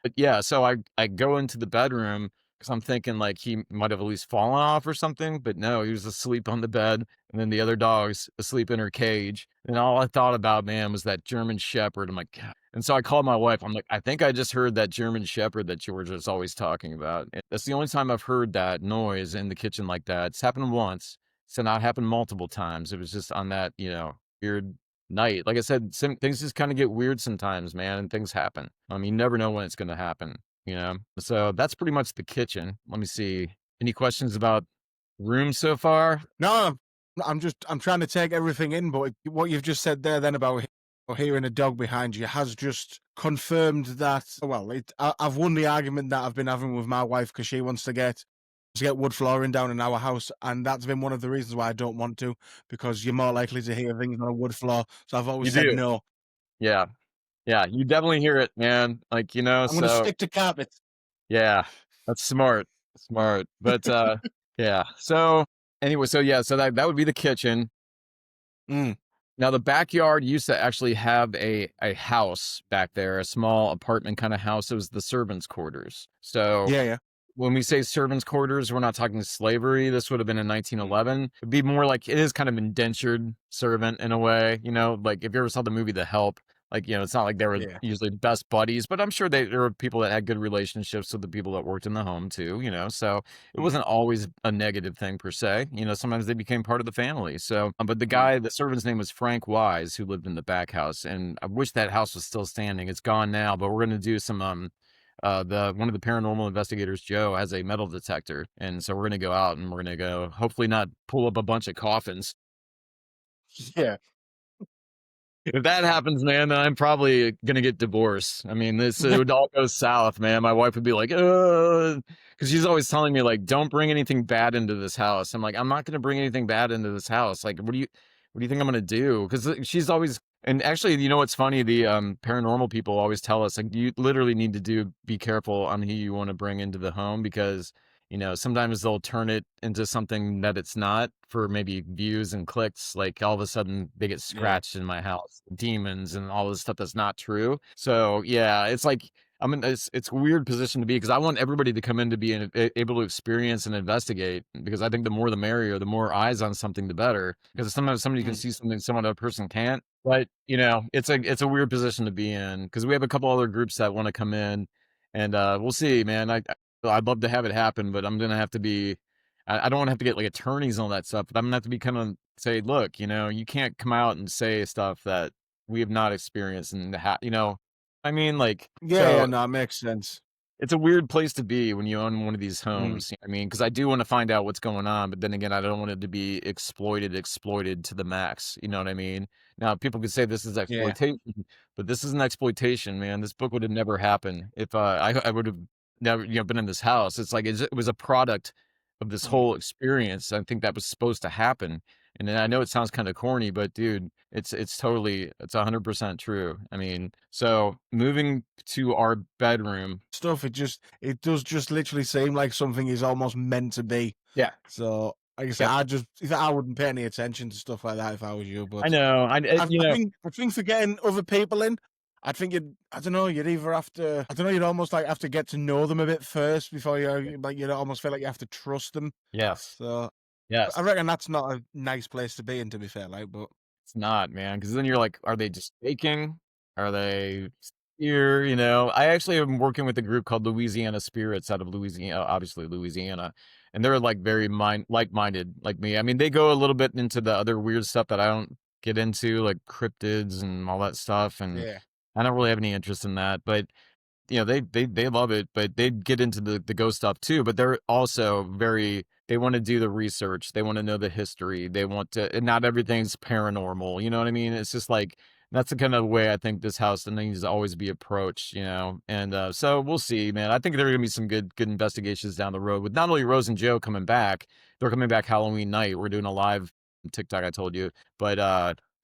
But yeah, so I go into the bedroom because I'm thinking like he might have at least fallen off or something, but no, he was asleep on the bed, and then the other dog's asleep in her cage. And all I thought about, man, was that German Shepherd. I'm like, God. And so I called my wife. I'm like, I think I just heard that German Shepherd that George is always talking about. And that's the only time I've heard that noise in the kitchen like that. It's happened once. It's not happened multiple times. It was just on that, weird night. Like I said, things just kind of get weird sometimes, man, and things happen. You never know when it's going to happen. So that's pretty much the kitchen. Let me see. Any questions about room so far? No, I'm trying to take everything in, but what you've just said there then about hearing a dog behind you has just confirmed that. Well, I've won the argument that I've been having with my wife because she wants to get wood flooring down in our house, and that's been one of the reasons why I don't want to, because you're more likely to hear things on a wood floor. So I've You always said do. no. Yeah. Yeah. You definitely hear it, man. Like, I'm going to so stick to carpet. yeah, that's smart. Smart. But yeah. So anyway, so yeah, so that would be the kitchen. Mm. Now the backyard used to actually have a house back there, a small apartment kind of house. It was the servants' quarters. So Yeah, yeah. when we say servants' quarters, we're not talking slavery. This would have been in 1911. It'd be more like it is kind of indentured servant in a way, like if you ever saw the movie The Help, like, it's not like they were Yeah. usually best buddies, but I'm sure there were people that had good relationships with the people that worked in the home too. So it Mm. wasn't always a negative thing per se. Sometimes they became part of the family. So, but Mm. the servant's name was Frank Wise, who lived in the back house. And I wish that house was still standing. It's gone now, but we're going to do some, the one of the paranormal investigators, Joe, has a metal detector, and so we're gonna go out and we're gonna go hopefully not pull up a bunch of coffins. Yeah. If that happens, man, then I'm probably gonna get divorced. I mean, this it would all go south, man. My wife would be like, because she's always telling me like, don't bring anything bad into this house. I'm like, I'm not gonna bring anything bad into this house. Like, what do you think I'm gonna do? Because she's always, and actually, what's funny? The paranormal people always tell us like, you literally need to be careful on who you want to bring into the home because sometimes they'll turn it into something that it's not for maybe views and clicks. Like all of a sudden they get Yeah. scratched in my house, demons and all this stuff that's not true. So yeah, it's like it's a weird position to be because I want everybody to come in to be able to experience and investigate because I think the more the merrier, the more eyes on something, the better. Because sometimes somebody can Mm. see something some other person can't. But it's a weird position to be in because we have a couple other groups that want to come in, and we'll see, man. I'd love to have it happen, but I'm gonna have to be. I don't want to have to get like attorneys on that stuff, but I'm gonna have to be kind of say, look, you can't come out and say stuff that we have not experienced, and I mean, like, Yeah, yeah, so no, it makes sense. it's a weird place to be when you own one of these Mm. homes. I mean, because I do want to find out what's going on, but then again, I don't want it to be exploited to the max. You know what I mean? Now, people could say this is Yeah. exploitation, but this isn't exploitation, man. This book would have never happened if I would have never been in this house. It's like it was a product of this Mm. whole experience. I think that was supposed to happen. And then I know it sounds kind of corny, but dude, it's 100% true. I mean, so moving to our bedroom. Stuff, it does just literally seem like something is almost meant to be. Yeah. So, like I said, Yep. I wouldn't pay any attention to stuff like that if I was you, I but know. I think for getting other people in, I don't know, you'd either have to, I don't know, you'd almost like have to get to know them a bit first before like, you'd almost feel like you have to trust them. Yes. So, I Yes. reckon that's not a nice place to be in, to be fair, like, but It's not, man. Because then you're like, are they just faking? Are they here? I actually am working with a group called Louisiana Spirits out of Louisiana, obviously Louisiana, and they're like very like-minded like me. I mean, they go a little bit into the other weird stuff that I don't get into, like cryptids and all that stuff, and yeah. I don't really have any interest in that. But they love it, but they get into the ghost stuff too, but they're also they want to do the research. They want to know the history. They want to, and not everything's paranormal. You know what I mean? It's just like, that's the kind of way I think this house needs to always be approached. And so we'll see, man. I think there are going to be some good investigations down the road with not only Rose and Joe coming back, they're coming back Halloween night. We're doing a live TikTok, I told you. But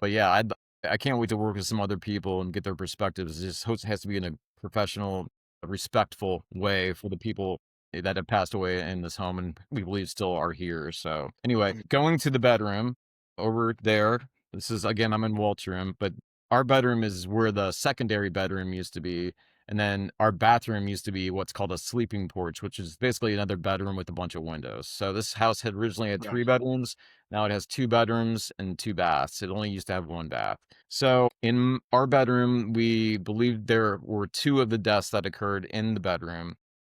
yeah, I can't wait to work with some other people and get their perspectives. It just has to be in a professional, respectful way for the people that have passed away in this home and we believe still are here. So anyway, Mm. going to the bedroom over there. This is again, I'm in Walt's room, but our bedroom is where the secondary bedroom used to be. And then our bathroom used to be what's called a sleeping porch, which is basically another bedroom with a bunch of windows. So this house had originally had Right. 3 bedrooms. Now it has 2 bedrooms and 2 baths. It only used to have 1 bath. So in our bedroom, we believe there were 2 of the deaths that occurred in the bedroom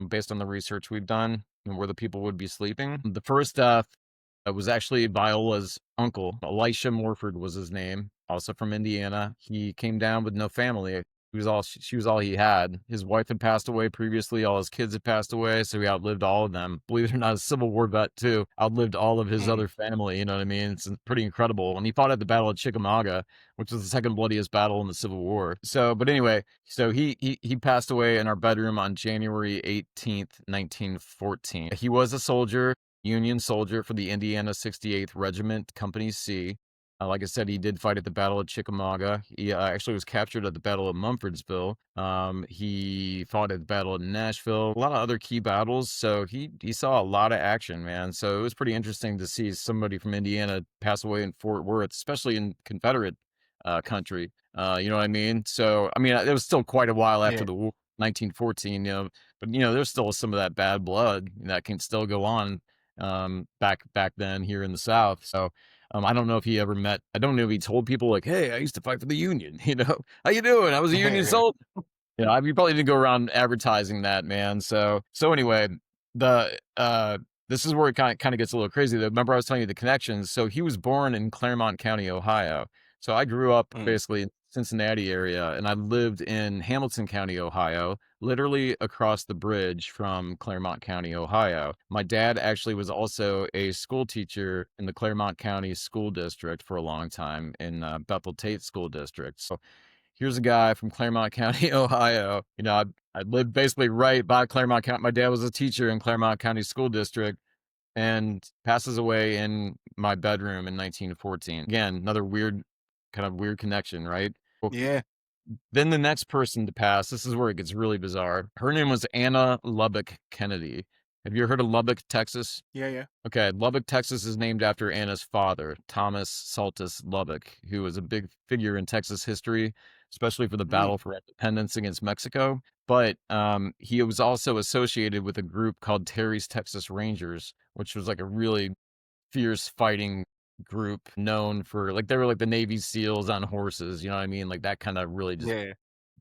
based on the research we've done and where the people would be sleeping. The first death was actually Viola's uncle. Elisha Morford was his name, also from Indiana. He came down with no family. She was all he had. His wife had passed away previously. All his kids had passed away, so he outlived all of them. Believe it or not, a Civil War vet too. Outlived all of his Mm. other family. You know what I mean? It's pretty incredible. And he fought at the Battle of Chickamauga, which was the second bloodiest battle in the Civil War. So, but anyway, so he passed away in our bedroom on January 18th, 1914. He was a soldier. Union soldier for the Indiana 68th Regiment, Company C. Like I said, he did fight at the Battle of Chickamauga. He actually was captured at the Battle of Mumfordsville. He fought at the Battle of Nashville, a lot of other key battles. So he saw a lot of action, man. So it was pretty interesting to see somebody from Indiana pass away in Fort Worth, especially in Confederate country. You know what I mean? So, I mean, it was still quite a while after Yeah. the war, 1914, but there's still some of that bad blood that can still go on back then here in the South. So I don't know if he ever met. I don't know if he told people like, "Hey, I used to fight for the Union." How you doing? I was a Union Yeah. soldier. You probably didn't go around advertising that, man. So anyway, the this is where it kind of gets a little crazy. Remember, I was telling you the connections. So he was born in Claremont County, Ohio. So I grew up Mm. basically in Cincinnati area, and I lived in Hamilton County, Ohio, literally across the bridge from Claremont County, Ohio. My dad actually was also a school teacher in the Claremont County School District for a long time in Bethel Tate School District. So here's a guy from Claremont County, Ohio. I lived basically right by Claremont County. My dad was a teacher in Claremont County School District and passes away in my bedroom in 1914. Again, another weird connection, right? Well, Yeah. then the next person to pass, this is where it gets really bizarre. Her name was Anna Lubbock Kennedy. Have you ever heard of Lubbock, Texas? Yeah, yeah. Okay, Lubbock, Texas is named after Anna's father, Thomas Saltus Lubbock, who was a big figure in Texas history, especially for the Mm. battle for independence against Mexico. But he was also associated with a group called Terry's Texas Rangers, which was like a really fierce fighting group known for like they were like the Navy SEALs on horses, you know what I mean? Like that kind of really just Yeah, yeah.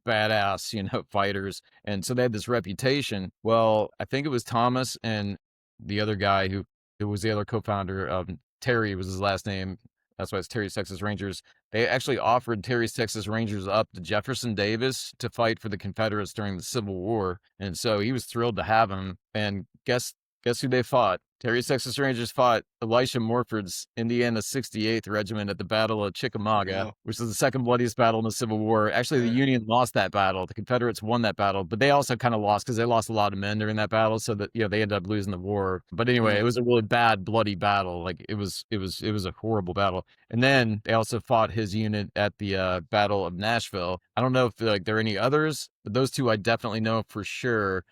badass, fighters. And so they had this reputation. Well, I think it was Thomas and the other guy who was the other co-founder, Terry was his last name. That's why it's Terry's Texas Rangers. They actually offered Terry's Texas Rangers up to Jefferson Davis to fight for the Confederates during the Civil War. And so he was thrilled to have him. And guess who they fought? Terry's Texas Rangers fought Elisha Morford's Indiana 68th Regiment at the Battle of Chickamauga, No. which was the second bloodiest battle in the Civil War. Actually, the Yeah. Union lost that battle. The Confederates won that battle, but they also kind of lost because they lost a lot of men during that battle. So that they ended up losing the war. But anyway, it Mm. was a really bad, bloody battle. Like it was a horrible battle. And then they also fought his unit at the Battle of Nashville. I don't know if like there are any others, but those two I definitely know for sure.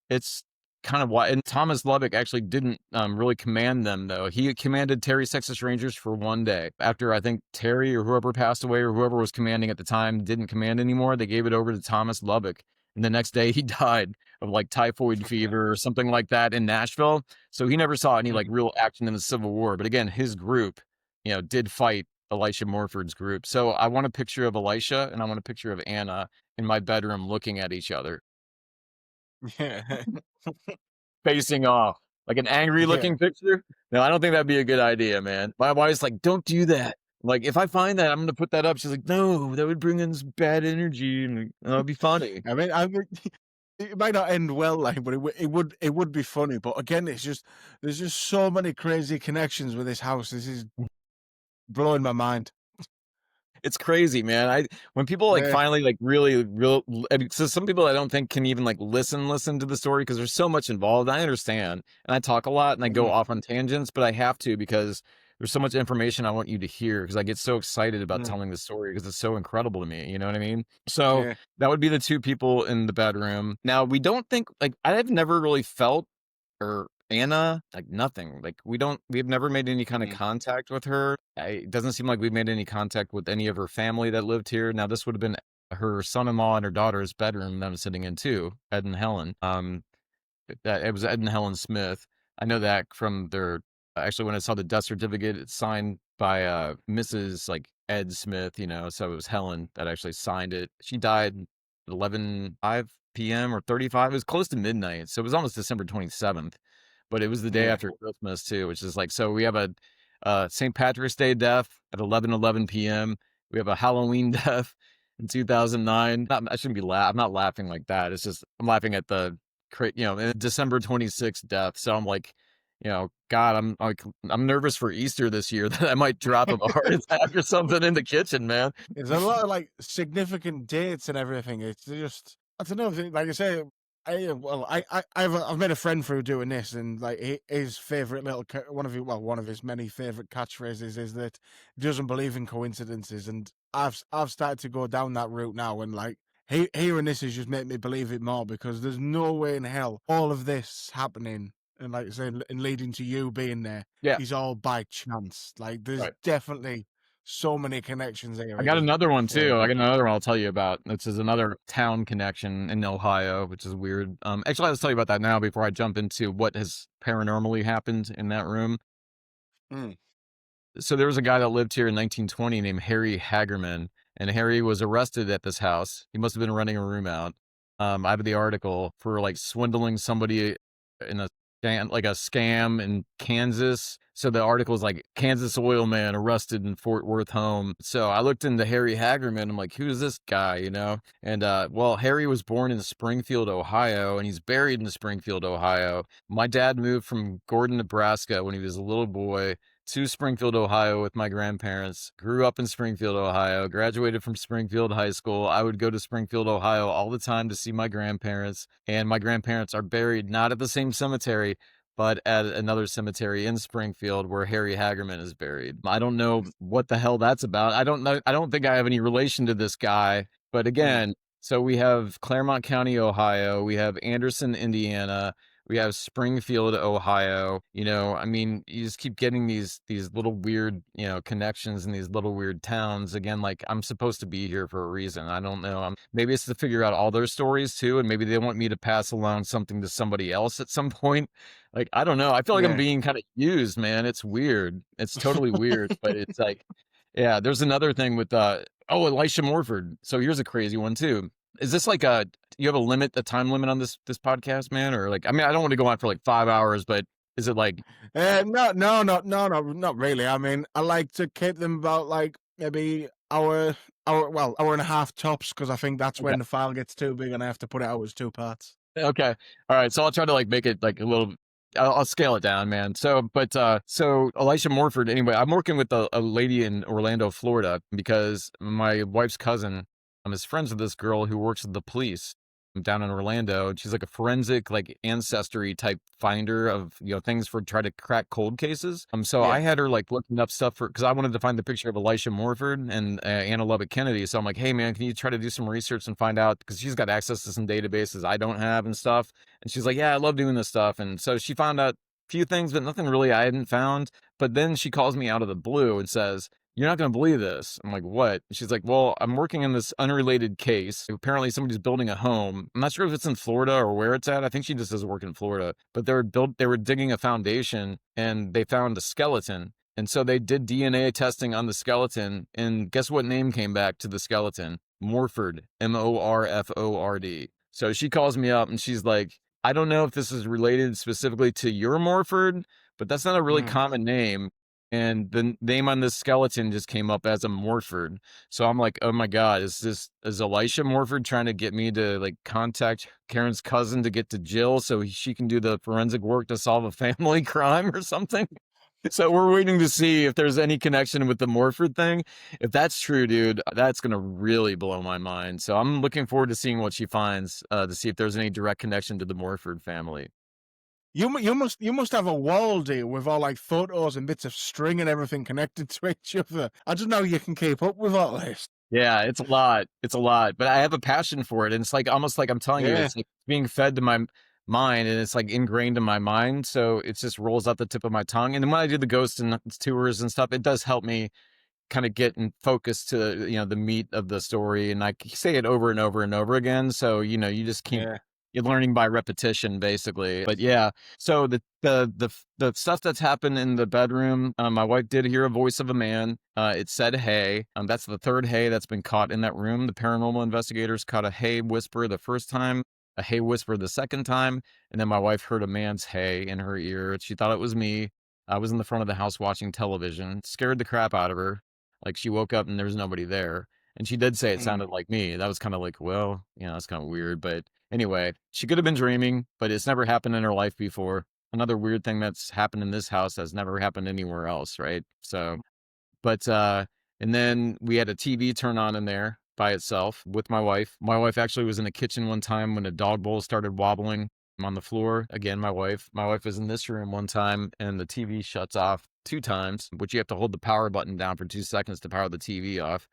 It's kind of why, and Thomas Lubbock actually didn't really command them though. He commanded Terry's Texas Rangers for one day. After I think Terry or whoever passed away or whoever was commanding at the time didn't command anymore, they gave it over to Thomas Lubbock. And the next day he died of like typhoid fever or something like that in Nashville. So he never saw any like Mm. real action in the Civil War. But again, his group, did fight Elisha Morford's group. So I want a picture of Elisha and I want a picture of Anna in my bedroom looking at each other, Yeah. facing off, like an angry Yeah. looking picture. No, I don't think that'd be a good idea, man. My wife's like, don't do that. Like, if I find that, I'm gonna put that up. She's like, no, that would bring in this bad energy, and it'd be funny. I mean, it might not end well, like, but it would be funny. But again, it's just there's just so many crazy connections with this house. This is blowing my mind. It's crazy, man. When people like Yeah. finally like really real, I mean, so some people I don't think can even like listen to the story because there's so much involved. I understand, and I talk a lot and I go Mhm. off on tangents, but I have to because there's so much information I want you to hear because I get so excited about Mm. telling the story because it's so incredible to me. You know what I mean? So Yeah. that would be the two people in the bedroom. Now we don't think like I've never really felt or Anna, like nothing. Like we've never made any kind of Mm. contact with her. It doesn't seem like we've made any contact with any of her family that lived here. Now this would have been her son-in-law and her daughter's bedroom that I'm sitting in too, Ed and Helen. That it was Ed and Helen Smith. I know that from their actually when I saw the death certificate, it's signed by Mrs. like Ed Smith, so it was Helen that actually signed it. She died at 11:05 p.m. or 35. It was close to midnight, so it was almost December 27th, but it was the day Yeah. after Christmas too, which is like so we have a St. Patrick's Day death at 11:11 p.m. We have a Halloween death in 2009. I shouldn't be I'm not laughing like that. It's just I'm laughing at the December 26th death. So I'm like, God, I'm nervous for Easter this year that I might drop of a heart attack or something in the kitchen, man. There's a lot of like significant dates and everything. It's just I don't know. Like I say, I've made a friend through doing this, and like his favorite one of his many favorite catchphrases is that he doesn't believe in coincidences, and I've started to go down that route now, and like hearing this has just made me believe it more because there's no way in hell all of this happening. And like I said, and leading to you being there Yeah, is all by chance. Like there's right. definitely so many connections here. I It got just another one blows too. I my got another one I'll tell you about. This is another town connection in Ohio, which is weird. Actually, I'll tell you about that now before I jump into what has paranormally happened in that room. mm. So there was a guy that lived here in 1920 named Harry Hagerman, and Harry was arrested at this house. He must have been renting a room out. I have the article for like swindling somebody in like a scam in Kansas. So the article is like Kansas oil man arrested in Fort Worth home. So I looked into Harry Hagerman. I'm like, who's this guy? And well, Harry was born in Springfield, Ohio, and he's buried in Springfield, Ohio. My dad moved from Gordon, Nebraska when he was a little boy to Springfield, Ohio with my grandparents, grew up in Springfield, Ohio, graduated from Springfield High School. I would go to Springfield, Ohio all the time to see my grandparents, and my grandparents are buried not at the same cemetery, but at another cemetery in Springfield where Harry Hagerman is buried. I don't know what the hell that's about. I don't know. I don't think I have any relation to this guy, but Mm. again, so we have Claremont County, Ohio, we have Anderson, Indiana, We have Springfield, Ohio. I mean, you just keep getting these little weird, connections in these little weird towns. Again, like I'm supposed to be here for a reason. I don't know. Maybe it's to figure out all their stories too, and maybe they want me to pass along something to somebody else at some point. Like, I don't know. I feel like I'm Yeah. being kind of used, man. It's weird. It's totally weird, but it's like, yeah, there's another thing with Elisha Morford. So here's a crazy one too. Is this like you have a time limit on this podcast, man? Or like, I mean, I don't want to go on for like 5 hours, but is it like, No, no, no, no, no, not really. I mean, I like to keep them about like maybe hour and a half tops, because I think that's okay, when the file gets too big and I have to put it out as 2 parts. okay, all right. So I'll try to like make it like a little. I'll scale it down, man. So Elisha Morford. Anyway, I'm working with a lady in Orlando, Florida, because my wife's cousin, is friends with this girl who works with the police down in Orlando. She's like a forensic, like ancestry type finder of things for try to crack cold cases. So I Yeah. had her like looking up stuff because I wanted to find the picture of Elisha Morford and Anna Lubbock Kennedy. So I'm like, hey man, can you try to do some research and find out, because she's got access to some databases I don't have and stuff. And she's like, yeah, I love doing this stuff. And so she found out a few things, but nothing really I hadn't found. But then she calls me out of the blue and says, you're not going to believe this. I'm like, what? She's like, well, I'm working in this unrelated case. Apparently somebody's building a home. I'm not sure if it's in Florida or where it's at. I think she just doesn't work in Florida, but they were digging a foundation and they found a skeleton. And so they did DNA testing on the skeleton, and guess what name came back to the skeleton? Morford, Morford. So she calls me up and she's like, I don't know if this is related specifically to your Morford, but that's not a really Mm. common name. And the name on this skeleton just came up as a Morford. So I'm like, oh my God, is Elisha Morford trying to get me to like contact Karen's cousin to get to Jill so she can do the forensic work to solve a family crime or something? So we're waiting to see if there's any connection with the Morford thing. If that's true, dude, that's going to really blow my mind. So I'm looking forward to seeing what she finds to see if there's any direct connection to the Morford family. You must have a wall, deal with all like photos and bits of string and everything connected to each other. I don't know how you can keep up with all this. Yeah, it's a lot. It's a lot, but I have a passion for it. And it's like almost like I'm telling you, Yeah. it's like being fed to my mind and it's like ingrained in my mind. So it just rolls out the tip of my tongue. And then when I do the ghost and tours and stuff, it does help me kind of get in focus to the meat of the story, and I say it over and over and over again, so you just keep Yeah. you're learning by repetition basically. But yeah, so the stuff that's happened in the bedroom, my wife did hear a voice of a man. It said hey. That's the third hey that's been caught in that room. The paranormal investigators caught a hey whisper the first time, a hey whisper the second time, and then my wife heard a man's hey in her ear. She thought it was me. I was in the front of the house watching television. Scared the crap out of her. Like she woke up and there was nobody there. And she did say it Mm. sounded like me. That was kind of like, well, that's kind of weird. But anyway, she could have been dreaming, but it's never happened in her life before. Another weird thing that's happened in this house has never happened anywhere else, right? So, but and then we had a TV turn on in there by itself with my wife. My wife actually was in the kitchen one time when a dog bowl started wobbling on the floor. Again, my wife was in this room one time and the TV shuts off 2 times, which you have to hold the power button down for 2 seconds to power the TV off.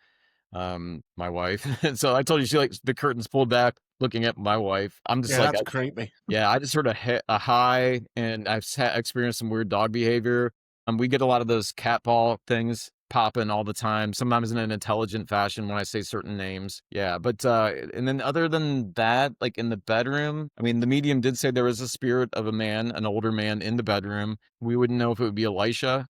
My wife. And so I told you she likes the curtains pulled back looking at my wife. I'm just Yeah, like, that's creepy. yeah, I just heard a high, and I've experienced some weird dog behavior. We get a lot of those cat ball things popping all the time, sometimes in an intelligent fashion when I say certain names. Yeah, but and then other than that, like in the bedroom, I mean, the medium did say there was a spirit of a man, an older man in the bedroom. We wouldn't know if it would be Elisha.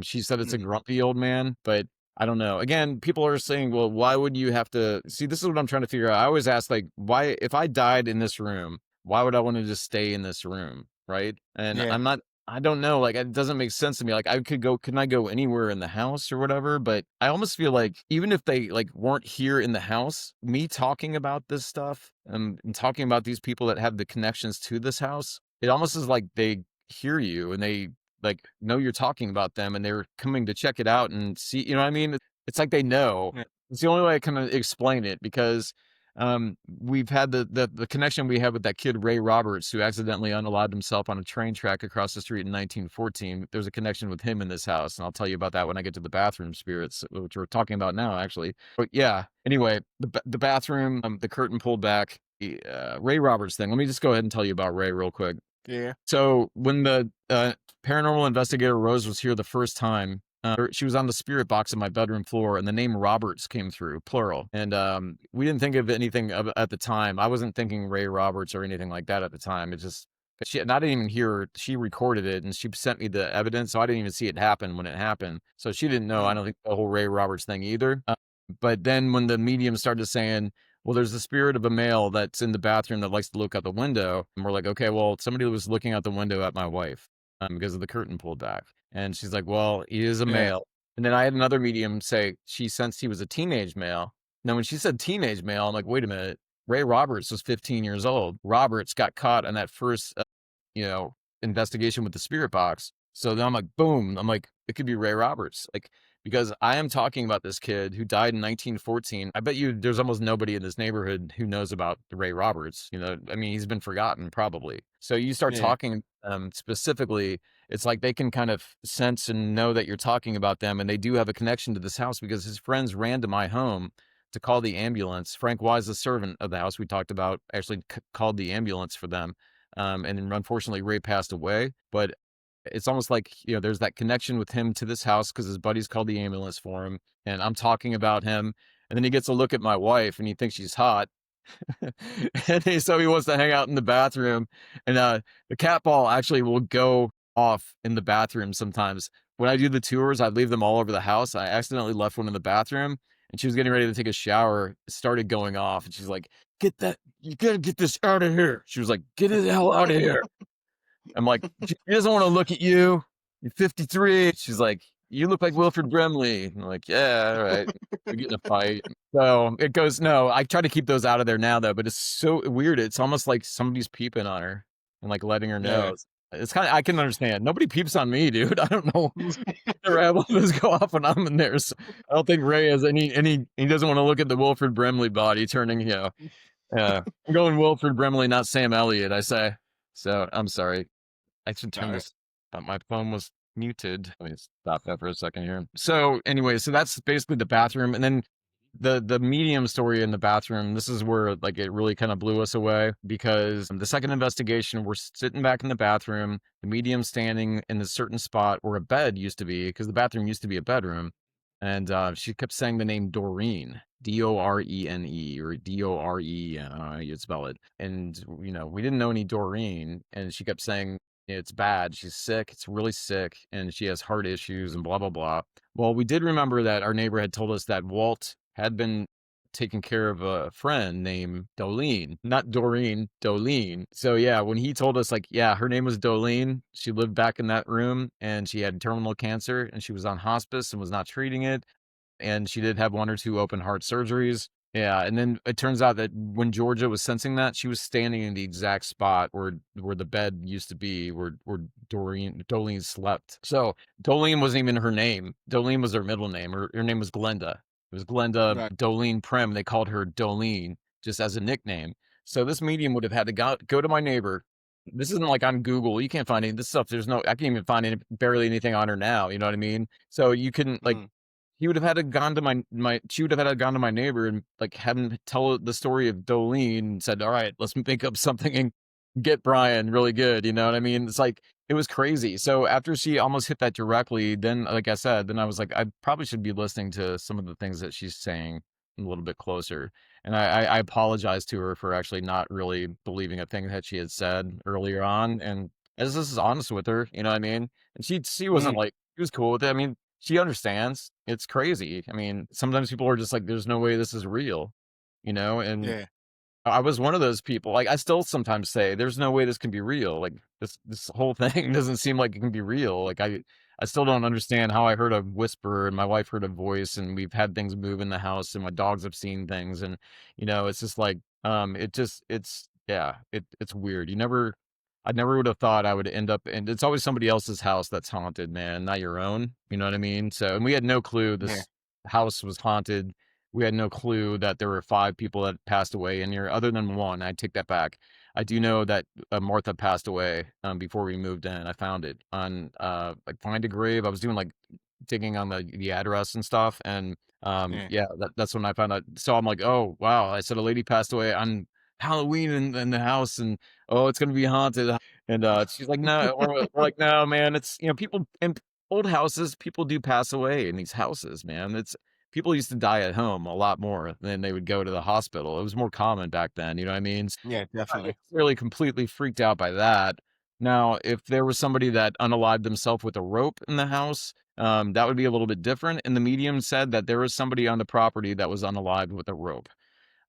She said it's a Mm. grumpy old man, but I don't know. Again, people are saying, well, why would you have to see? This is what I'm trying to figure out. I always ask, like, why, if I died in this room, why would I want to just stay in this room? Right. And Yeah. I don't know. Like, it doesn't make sense to me. Like, couldn't I go anywhere in the house or whatever? But I almost feel like even if they like weren't here in the house, me talking about this stuff and talking about these people that have the connections to this house, it almost is like they hear you and they like know you're talking about them and they're coming to check it out and see, what I mean? It's like they know. Yeah. It's the only way I can explain it because we've had the connection we had with that kid Ray Roberts who accidentally unalived himself on a train track across the street in 1914. There's a connection with him in this house, and I'll tell you about that when I get to the bathroom spirits, which we're talking about now, actually. But yeah, anyway, the bathroom, the curtain pulled back, Ray Roberts thing. Let me just go ahead and tell you about Ray real quick. Yeah. So when the paranormal investigator Rose was here the first time, she was on the spirit box in my bedroom floor, and the name Roberts came through, plural. And we didn't think of anything at the time. I wasn't thinking Ray Roberts or anything like that at the time. It just and I didn't even hear her. She recorded it and she sent me the evidence, so I didn't even see it happen when it happened. So she didn't know. I don't think the whole Ray Roberts thing either. But then when the medium started saying, well, there's the spirit of a male that's in the bathroom that likes to look out the window. And we're like, okay, well, somebody was looking out the window at my wife because of the curtain pulled back. And she's like, well, he is a Yeah. male. And then I had another medium say she sensed he was a teenage male. Now, when she said teenage male, I'm like, wait a minute. Ray Roberts was 15 years old. Roberts got caught on that first, investigation with the spirit box. So then I'm like, boom. I'm like, it could be Ray Roberts. Like, because I am talking about this kid who died in 1914. I bet you there's almost nobody in this neighborhood who knows about Ray Roberts. I mean, he's been forgotten probably. So you start Yeah. talking specifically, it's like they can kind of sense and know that you're talking about them, and they do have a connection to this house because his friends ran to my home to call the ambulance. Frank Wise, the servant of the house we talked about, actually called the ambulance for them. And unfortunately, Ray passed away. But it's almost like, there's that connection with him to this house because his buddies called the ambulance for him. And I'm talking about him. And then he gets a look at my wife and he thinks she's hot. So he wants to hang out in the bathroom. And the cat ball actually will go off in the bathroom sometimes. When I do the tours, I leave them all over the house. I accidentally left one in the bathroom and she was getting ready to take a shower. It started going off. And she's like, you gotta get this out of here. She was like, get it the hell out of here. I'm like, she doesn't want to look at you. You're 53. She's like, you look like Wilfred Brimley. I'm like, yeah, all right. We get in a fight. So it goes, no, I try to keep those out of there now, though, but it's so weird. It's almost like somebody's peeping on her and like letting her know. Yeah. It's kind of, I can understand. Nobody peeps on me, dude. I don't know. They're able to just go off when I'm in there. So I don't think Ray has he doesn't want to look at the Wilfred Brimley body turning, I'm going Wilfred Brimley, not Sam Elliott, I say. So I'm sorry. I should turn this. My phone was muted. Let me stop that for a second here. So anyway, so that's basically the bathroom, and then the medium story in the bathroom. This is where like it really kind of blew us away because the second investigation, we're sitting back in the bathroom, the medium standing in a certain spot where a bed used to be because the bathroom used to be a bedroom, and she kept saying the name Doreen. Dorene or Dore, I don't know how you spell it. And we didn't know any Doreen, and she kept saying it's bad. She's sick. It's really sick. And she has heart issues and blah, blah, blah. Well, we did remember that our neighbor had told us that Walt had been taking care of a friend named Dolene, not Doreen, Dolene. So yeah, when he told us like, yeah, her name was Dolene, she lived back in that room and she had terminal cancer and she was on hospice and was not treating it. And she did have 1 or 2 open heart surgeries. Yeah, and then it turns out that when Georgia was sensing that, she was standing in the exact spot where the bed used to be, where Dolene slept. So Dolene wasn't even her name. Dolene was her middle name. Her name was Glenda. It was Glenda Right. Dolene Prim. They called her Dolene just as a nickname. So this medium would have had to go to my neighbor. This isn't like on Google. You can't find any of this stuff. I can't even find barely anything on her now. You know what I mean? So you couldn't like he would have had to gone to she would have had to gone to my neighbor and like have him tell the story of Dolene and said, all right, let's make up something and get Brian really good. You know what I mean? It's like, it was crazy. So after she almost hit that directly, then, like I said, then I was like, I probably should be listening to some of the things that she's saying a little bit closer. And I apologized to her for actually not really believing a thing that she had said earlier on. And as this is honest with her, you know what I mean? And she wasn't like, she was cool with it. I mean, she understands. It's crazy. I mean, sometimes people are just like, there's no way this is real, and Yeah. I was one of those people. Like, I still sometimes say, there's no way this can be real. Like, this whole thing doesn't seem like it can be real. Like, I still don't understand how I heard a whisper and my wife heard a voice and we've had things move in the house and my dogs have seen things. And, it's just like, it's weird. I never would have thought I would end up, and it's always somebody else's house that's haunted, man, not your own. You know what I mean? So, and we had no clue Yeah. this house was haunted. We had no clue that there were 5 people that passed away in here, other than 1. I take that back. I do know that Martha passed away before we moved in. I found it on like Find a Grave. I was doing like digging on the address and stuff, and Yeah. that's when I found out. So I'm like, oh wow! I said a lady passed away on Halloween in the house, and oh, it's gonna be haunted. And she's like, no, we're like, no, man, it's people in old houses, people do pass away in these houses, man. It's people used to die at home a lot more than they would go to the hospital. It was more common back then, you know what I mean? Yeah, Not definitely. necessarily completely freaked out by that. Now, if there was somebody that unalived themselves with a rope in the house, that would be a little bit different. And the medium said that there was somebody on the property that was unalived with a rope.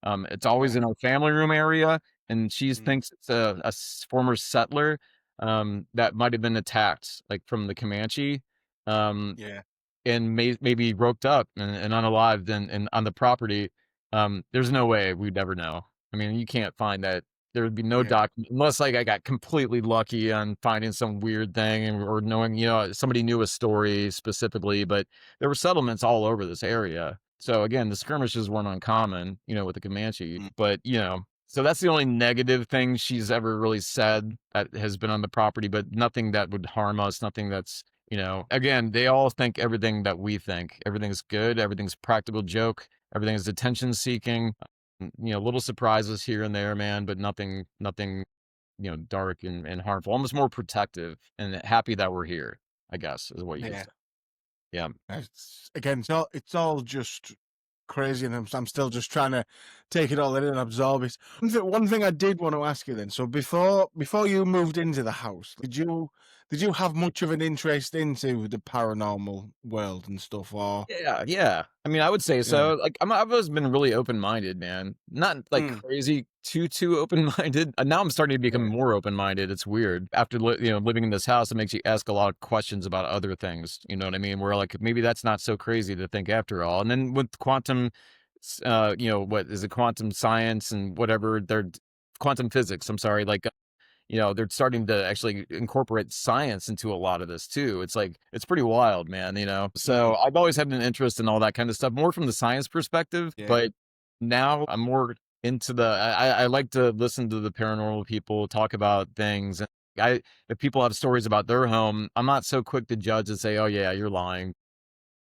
It's always Okay. in our family room area, and she Mm, thinks it's a former settler that might have been attacked, like from the Comanche. Um, yeah. and maybe roped up and unalived and on the property, there's no way we'd ever know. I mean, you can't find that. There would be no Yeah. document unless like I got completely lucky on finding some weird thing or knowing, somebody knew a story specifically, but there were settlements all over this area. So again, the skirmishes weren't uncommon, with the Comanche, Mm, but so that's the only negative thing she's ever really said that has been on the property, but nothing that would harm us, nothing that's again, they all think everything that we think. Everything's good, everything's practical joke, everything is attention seeking. Little surprises here and there, man, but nothing, dark and harmful. Almost more protective and happy that we're here, I guess, is what you could yeah. say. Yeah. Again, it's all just crazy, and I'm still just trying to take it all in and absorb it. One thing I did want to ask you then. So before you moved into the house, did you have much of an interest into the paranormal world and stuff, or Yeah, yeah. I mean, I would say yeah? so. Like, I've always been really open-minded, man. Not like Mm, crazy too open-minded. Now I'm starting to become yeah. more open-minded. It's weird. After living in this house, it makes you ask a lot of questions about other things. You know what I mean? Where like maybe that's not so crazy to think after all. And then with quantum, what is it? Quantum science and whatever. They're quantum physics. I'm sorry. Like they're starting to actually incorporate science into a lot of this too. It's like it's pretty wild, man. So Mm, I've always had an interest in all that kind of stuff, more from the science perspective, yeah. but now I'm more into I like to listen to the paranormal people talk about things. And if people have stories about their home, I'm not so quick to judge and say, "Oh yeah, you're lying."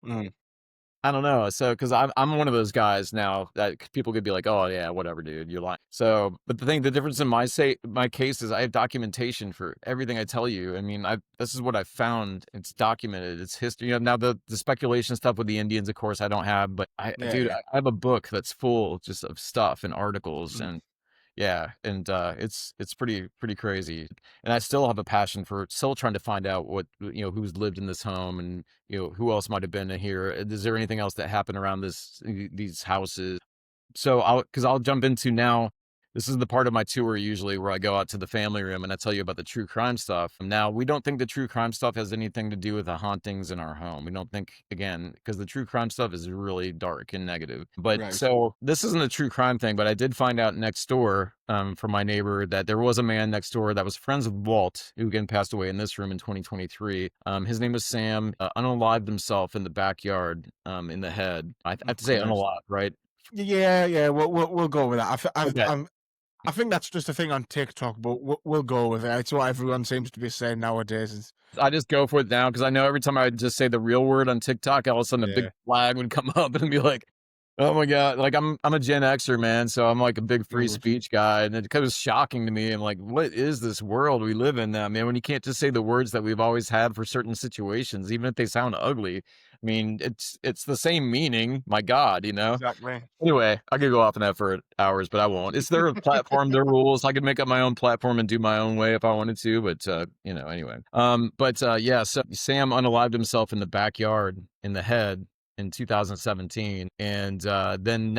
Mm, I don't know. So, because I'm one of those guys now that people could be like, "Oh yeah, whatever, dude, you're lying." So, but the difference in my case is I have documentation for everything I tell you. I mean, this is what I found. It's documented. It's history. Now the speculation stuff with the Indians, of course, I don't have, but yeah. dude, Yeah. I have a book that's full just of stuff and articles Mm, and yeah, and it's pretty crazy. And I still have a passion for still trying to find out what who's lived in this home and who else might have been in here. Is there anything else that happened around these houses? So I'll jump into now. This is the part of my tour usually where I go out to the family room and I tell you about the true crime stuff. Now, we don't think the true crime stuff has anything to do with the hauntings in our home. We don't think, again, because the true crime stuff is really dark and negative. But right. so this isn't a true crime thing, but I did find out next door from my neighbor that there was a man next door that was friends with Walt, who again passed away in this room in 2023. His name was Sam, unalived himself in the backyard in the head. I have to say Okay. unalived, right? Yeah, yeah. We'll go with that. Okay. I think that's just a thing on TikTok, but we'll go with it. It's what everyone seems to be saying nowadays. I just go for it now because I know every time I just say the real word on TikTok, all of a sudden a big Yeah. flag would come up and be like, "Oh my god!" Like I'm a Gen Xer, man, so I'm like a big free Mm, speech guy, and it was shocking to me. I'm like, "What is this world we live in now, man? When you can't just say the words that we've always had for certain situations, even if they sound ugly. I mean, it's the same meaning. My God. exactly. Anyway, I could go off on that for hours, but I won't. It's their platform, their rules. I could make up my own platform and do my own way if I wanted to, but anyway. Yeah, so Sam unalived himself in the backyard in the head in 2017. And then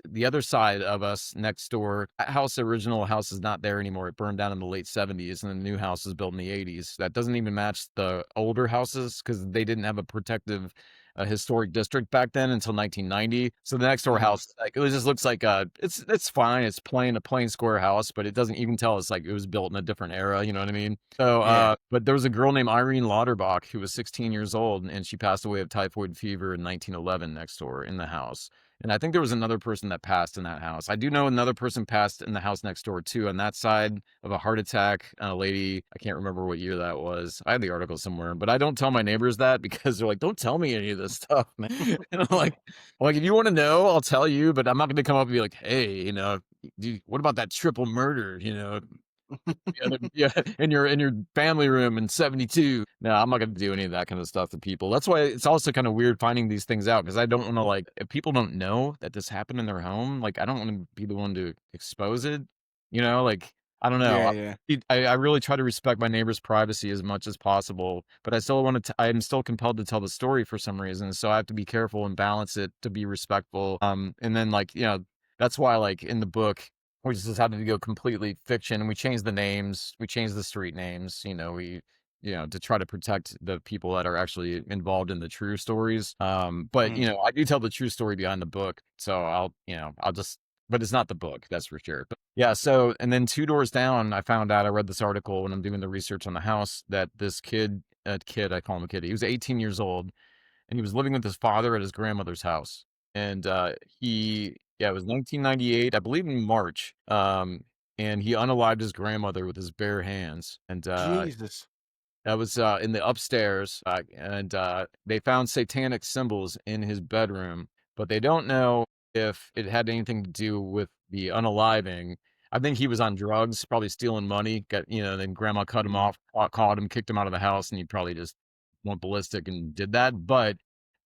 the other side of us next door, that original house is not there anymore. It burned down in the late 70s, and the new house was built in the 80s. That doesn't even match the older houses because they didn't have a protective a historic district back then until 1990. So the next door Mm, house, like it just looks like it's fine. It's a plain square house, but it doesn't even tell it's like it was built in a different era. You know what I mean? So, yeah. but there was a girl named Irene Lauterbach who was 16 years old, and she passed away of typhoid fever in 1911 next door in the house. And I think there was another person that passed in that house. I do know another person passed in the house next door too, on that side of a heart attack. A lady, I can't remember what year that was. I have the article somewhere, but I don't tell my neighbors that because they're like, "Don't tell me any of this stuff, man." And I'm like, if you want to know, I'll tell you, but I'm not going to come up and be like, "Hey, dude, what about that triple murder? You know, yeah, in your family room in 72. No, I'm not gonna do any of that kind of stuff to people. That's why it's also kind of weird finding these things out because I don't want to like if people don't know that this happened in their home, like I don't want to be the one to expose it. You know, like I don't know. Yeah, yeah. I really try to respect my neighbor's privacy as much as possible, but I still want to. I'm still compelled to tell the story for some reason, so I have to be careful and balance it to be respectful. And then like that's why like in the book we just decided to go completely fiction and we changed the names, we changed the street names, to try to protect the people that are actually involved in the true stories. But Mm. I do tell the true story behind the book. So I'll just but it's not the book, that's for sure. But yeah, so and then two doors down, I found out I read this article when I'm doing the research on the house that this I call him a kid, he was 18 years old and he was living with his father at his grandmother's house. And it was 1998, I believe in March. And he unalived his grandmother with his bare hands. And Jesus. that was in the upstairs. And they found satanic symbols in his bedroom, but they don't know if it had anything to do with the unaliving. I think he was on drugs, probably stealing money. Then grandma cut him Mm. off, caught him, kicked him out of the house, and he probably just went ballistic and did that. But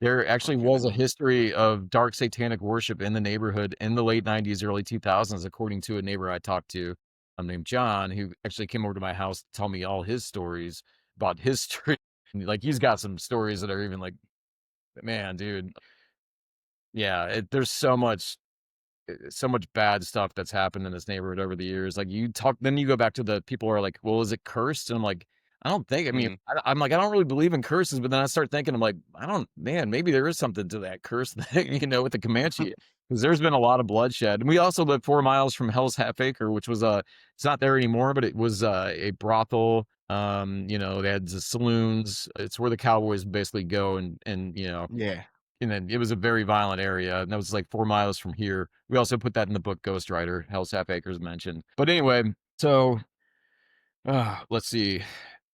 there actually Fucking was a hell. history of dark satanic worship in the neighborhood in the late 90s, early 2000s, according to a neighbor I talked to named John, who actually came over to my house to tell me all his stories about history. And, like, he's got some stories that are even like, man, dude, yeah, there's so much bad stuff that's happened in this neighborhood over the years. Like then you go back to the people who are like, well, is it cursed? And I'm like, I don't think, I mean, Mm. I'm like, I don't really believe in curses, but then I start thinking, I'm like, man, maybe there is something to that curse thing, with the Comanche, because there's been a lot of bloodshed. And we also live 4 miles from Hell's Half Acre, which was it's not there anymore, but it was a brothel. They had the saloons. It's where the cowboys basically go Yeah. and then it was a very violent area, and that was like 4 miles from here. We also put that in the book Ghost Rider, Hell's Half Acres mentioned. But anyway, so let's see.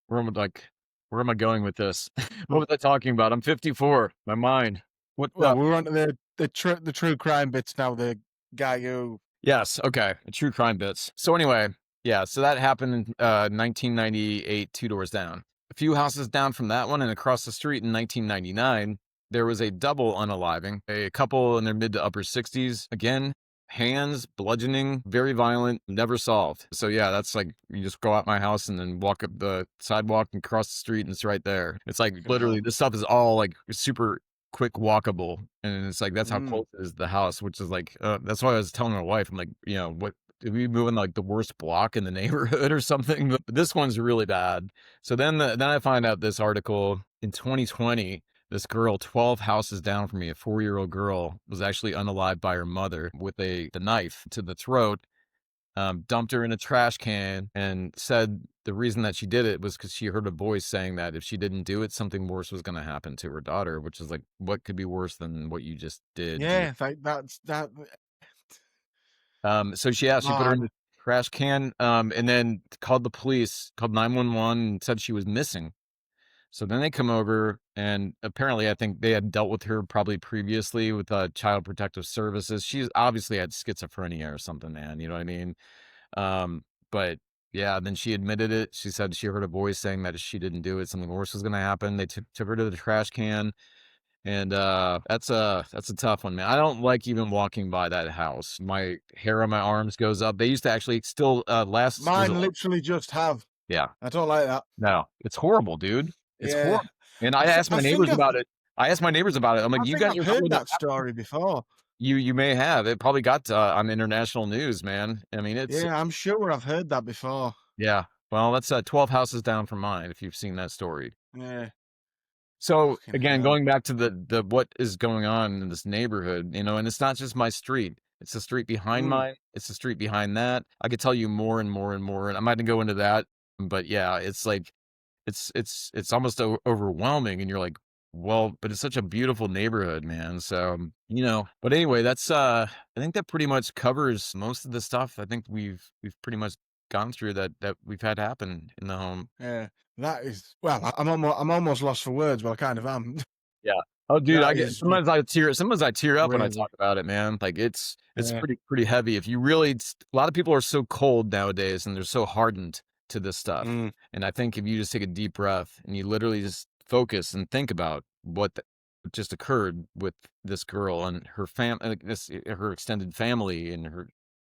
Where am I like where am I going with this? What Mm. was I talking about? I'm 54. My mind. What Well, we're on to the true crime bits now. The guy who. Yes, okay. True crime bits. So anyway, yeah, so that happened in 1998, two doors down. A few houses down from that one and across the street in 1999, there was a double unaliving. A couple in their mid to upper 60s. Again, hands, bludgeoning, very violent, never solved. So yeah, that's like you just go out my house and then walk up the sidewalk and cross the street and it's right there. It's like Fucking literally hell. this stuff is all like super quick walkable, and it's like that's how Mm. close it is to the house, which is like that's why I was telling my wife, I'm like, what, did we move in like the worst block in the neighborhood or something? But this one's really bad. So then I find out this article in 2020, this girl 12 houses down from me, a 4-year-old girl, was actually unalived by her mother with the knife to the throat, dumped her in a trash can, and said the reason that she did it was because she heard a voice saying that if she didn't do it, something worse was going to happen to her daughter, which is like, what could be worse than what you just did to your Yeah, like that's that. she put her in Man. the trash can, and then called the police, called 911, and said she was missing. So then they come over, and apparently I think they had dealt with her probably previously with Child Protective Services. She's obviously had schizophrenia or something, man. You know what I mean? But yeah, then she admitted it. She said she heard a voice saying that if she didn't do it, something worse was going to happen. They took her to the trash can, and that's a tough one, man. I don't like even walking by that house. My hair on my arms goes up. They used to actually still last was it Mine literally just have. yeah. I don't like that. No, it's horrible, dude. It's Yeah. horrible. And I asked I my think neighbors about it. I asked my neighbors about it. I'm like, "You got I've your number heard in the that story before. You may have. It probably got on international news, man. I mean, it's Yeah, I'm sure I've heard that before. yeah. Well, that's 12 houses down from mine if you've seen that story. Yeah. So Fucking again, hell. going back to the what is going on in this neighborhood, and it's not just my street. It's the street behind Mm. mine. It's the street behind that. I could tell you more and more and more, and I'm not gonna go into that. But yeah, it's like it's almost overwhelming, and you're like, well, but it's such a beautiful neighborhood, man. So But anyway, that's I think that pretty much covers most of the stuff. I think we've pretty much gone through that we've had happen in the home. Yeah. That is well, I'm almost lost for words, but I kind of am. Yeah. Oh, dude, I That get is just sometimes I tear up when I crazy. talk about it, man. Like it's Yeah. pretty heavy. If you really, a lot of people are so cold nowadays and they're so hardened to this stuff. Mm, And I think if you just take a deep breath and you literally just focus and think about what just occurred with this girl and her her extended family and her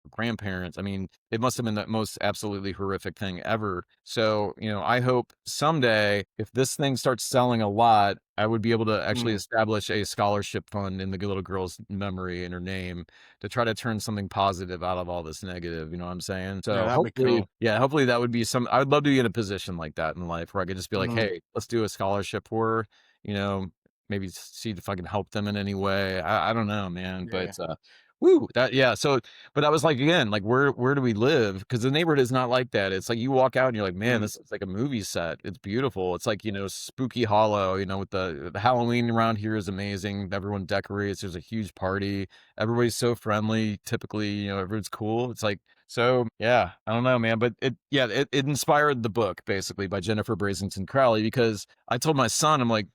grandparents. I mean, it must have been the most absolutely horrific thing ever. So, I hope someday if this thing starts selling a lot, I would be able to actually mm. establish a scholarship fund in the little girl's memory and her name to try to turn something positive out of all this negative. You know what I'm saying? Yeah, So that'd be cool. hopefully that would be I would love to be in a position like that in life where I could just be like, Mm, hey, let's do a scholarship for her, you know, maybe see if I can help them in any way. I don't know, man, yeah. but woo, that yeah. So, but I was like, again, like where do we live? Because the neighborhood is not like that. It's like you walk out and you're like, man, Mm, this is like a movie set. It's beautiful. It's like, Spooky Hollow, with the Halloween around here is amazing. Everyone decorates. There's a huge party. Everybody's so friendly. Typically, everyone's cool. It's like, so yeah, I don't know, man, but it inspired the book basically by Jennifer Brasington-Crowley, because I told my son, I'm like,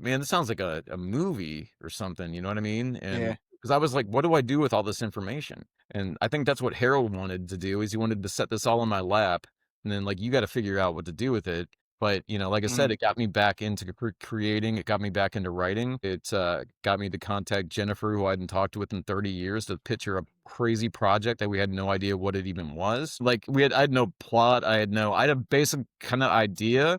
man, this sounds like a movie or something. You know what I mean? And yeah. because I was like, what do I do with all this information? And I think that's what Harold wanted to do, is he wanted to set this all in my lap, and then like you got to figure out what to do with it. But like I said, Mm, it got me back into creating. It got me back into writing. It got me to contact Jennifer, who I hadn't talked with in 30 years, to pitch her a crazy project that we had no idea what it even was. Like I had no plot. I had a basic kind of idea,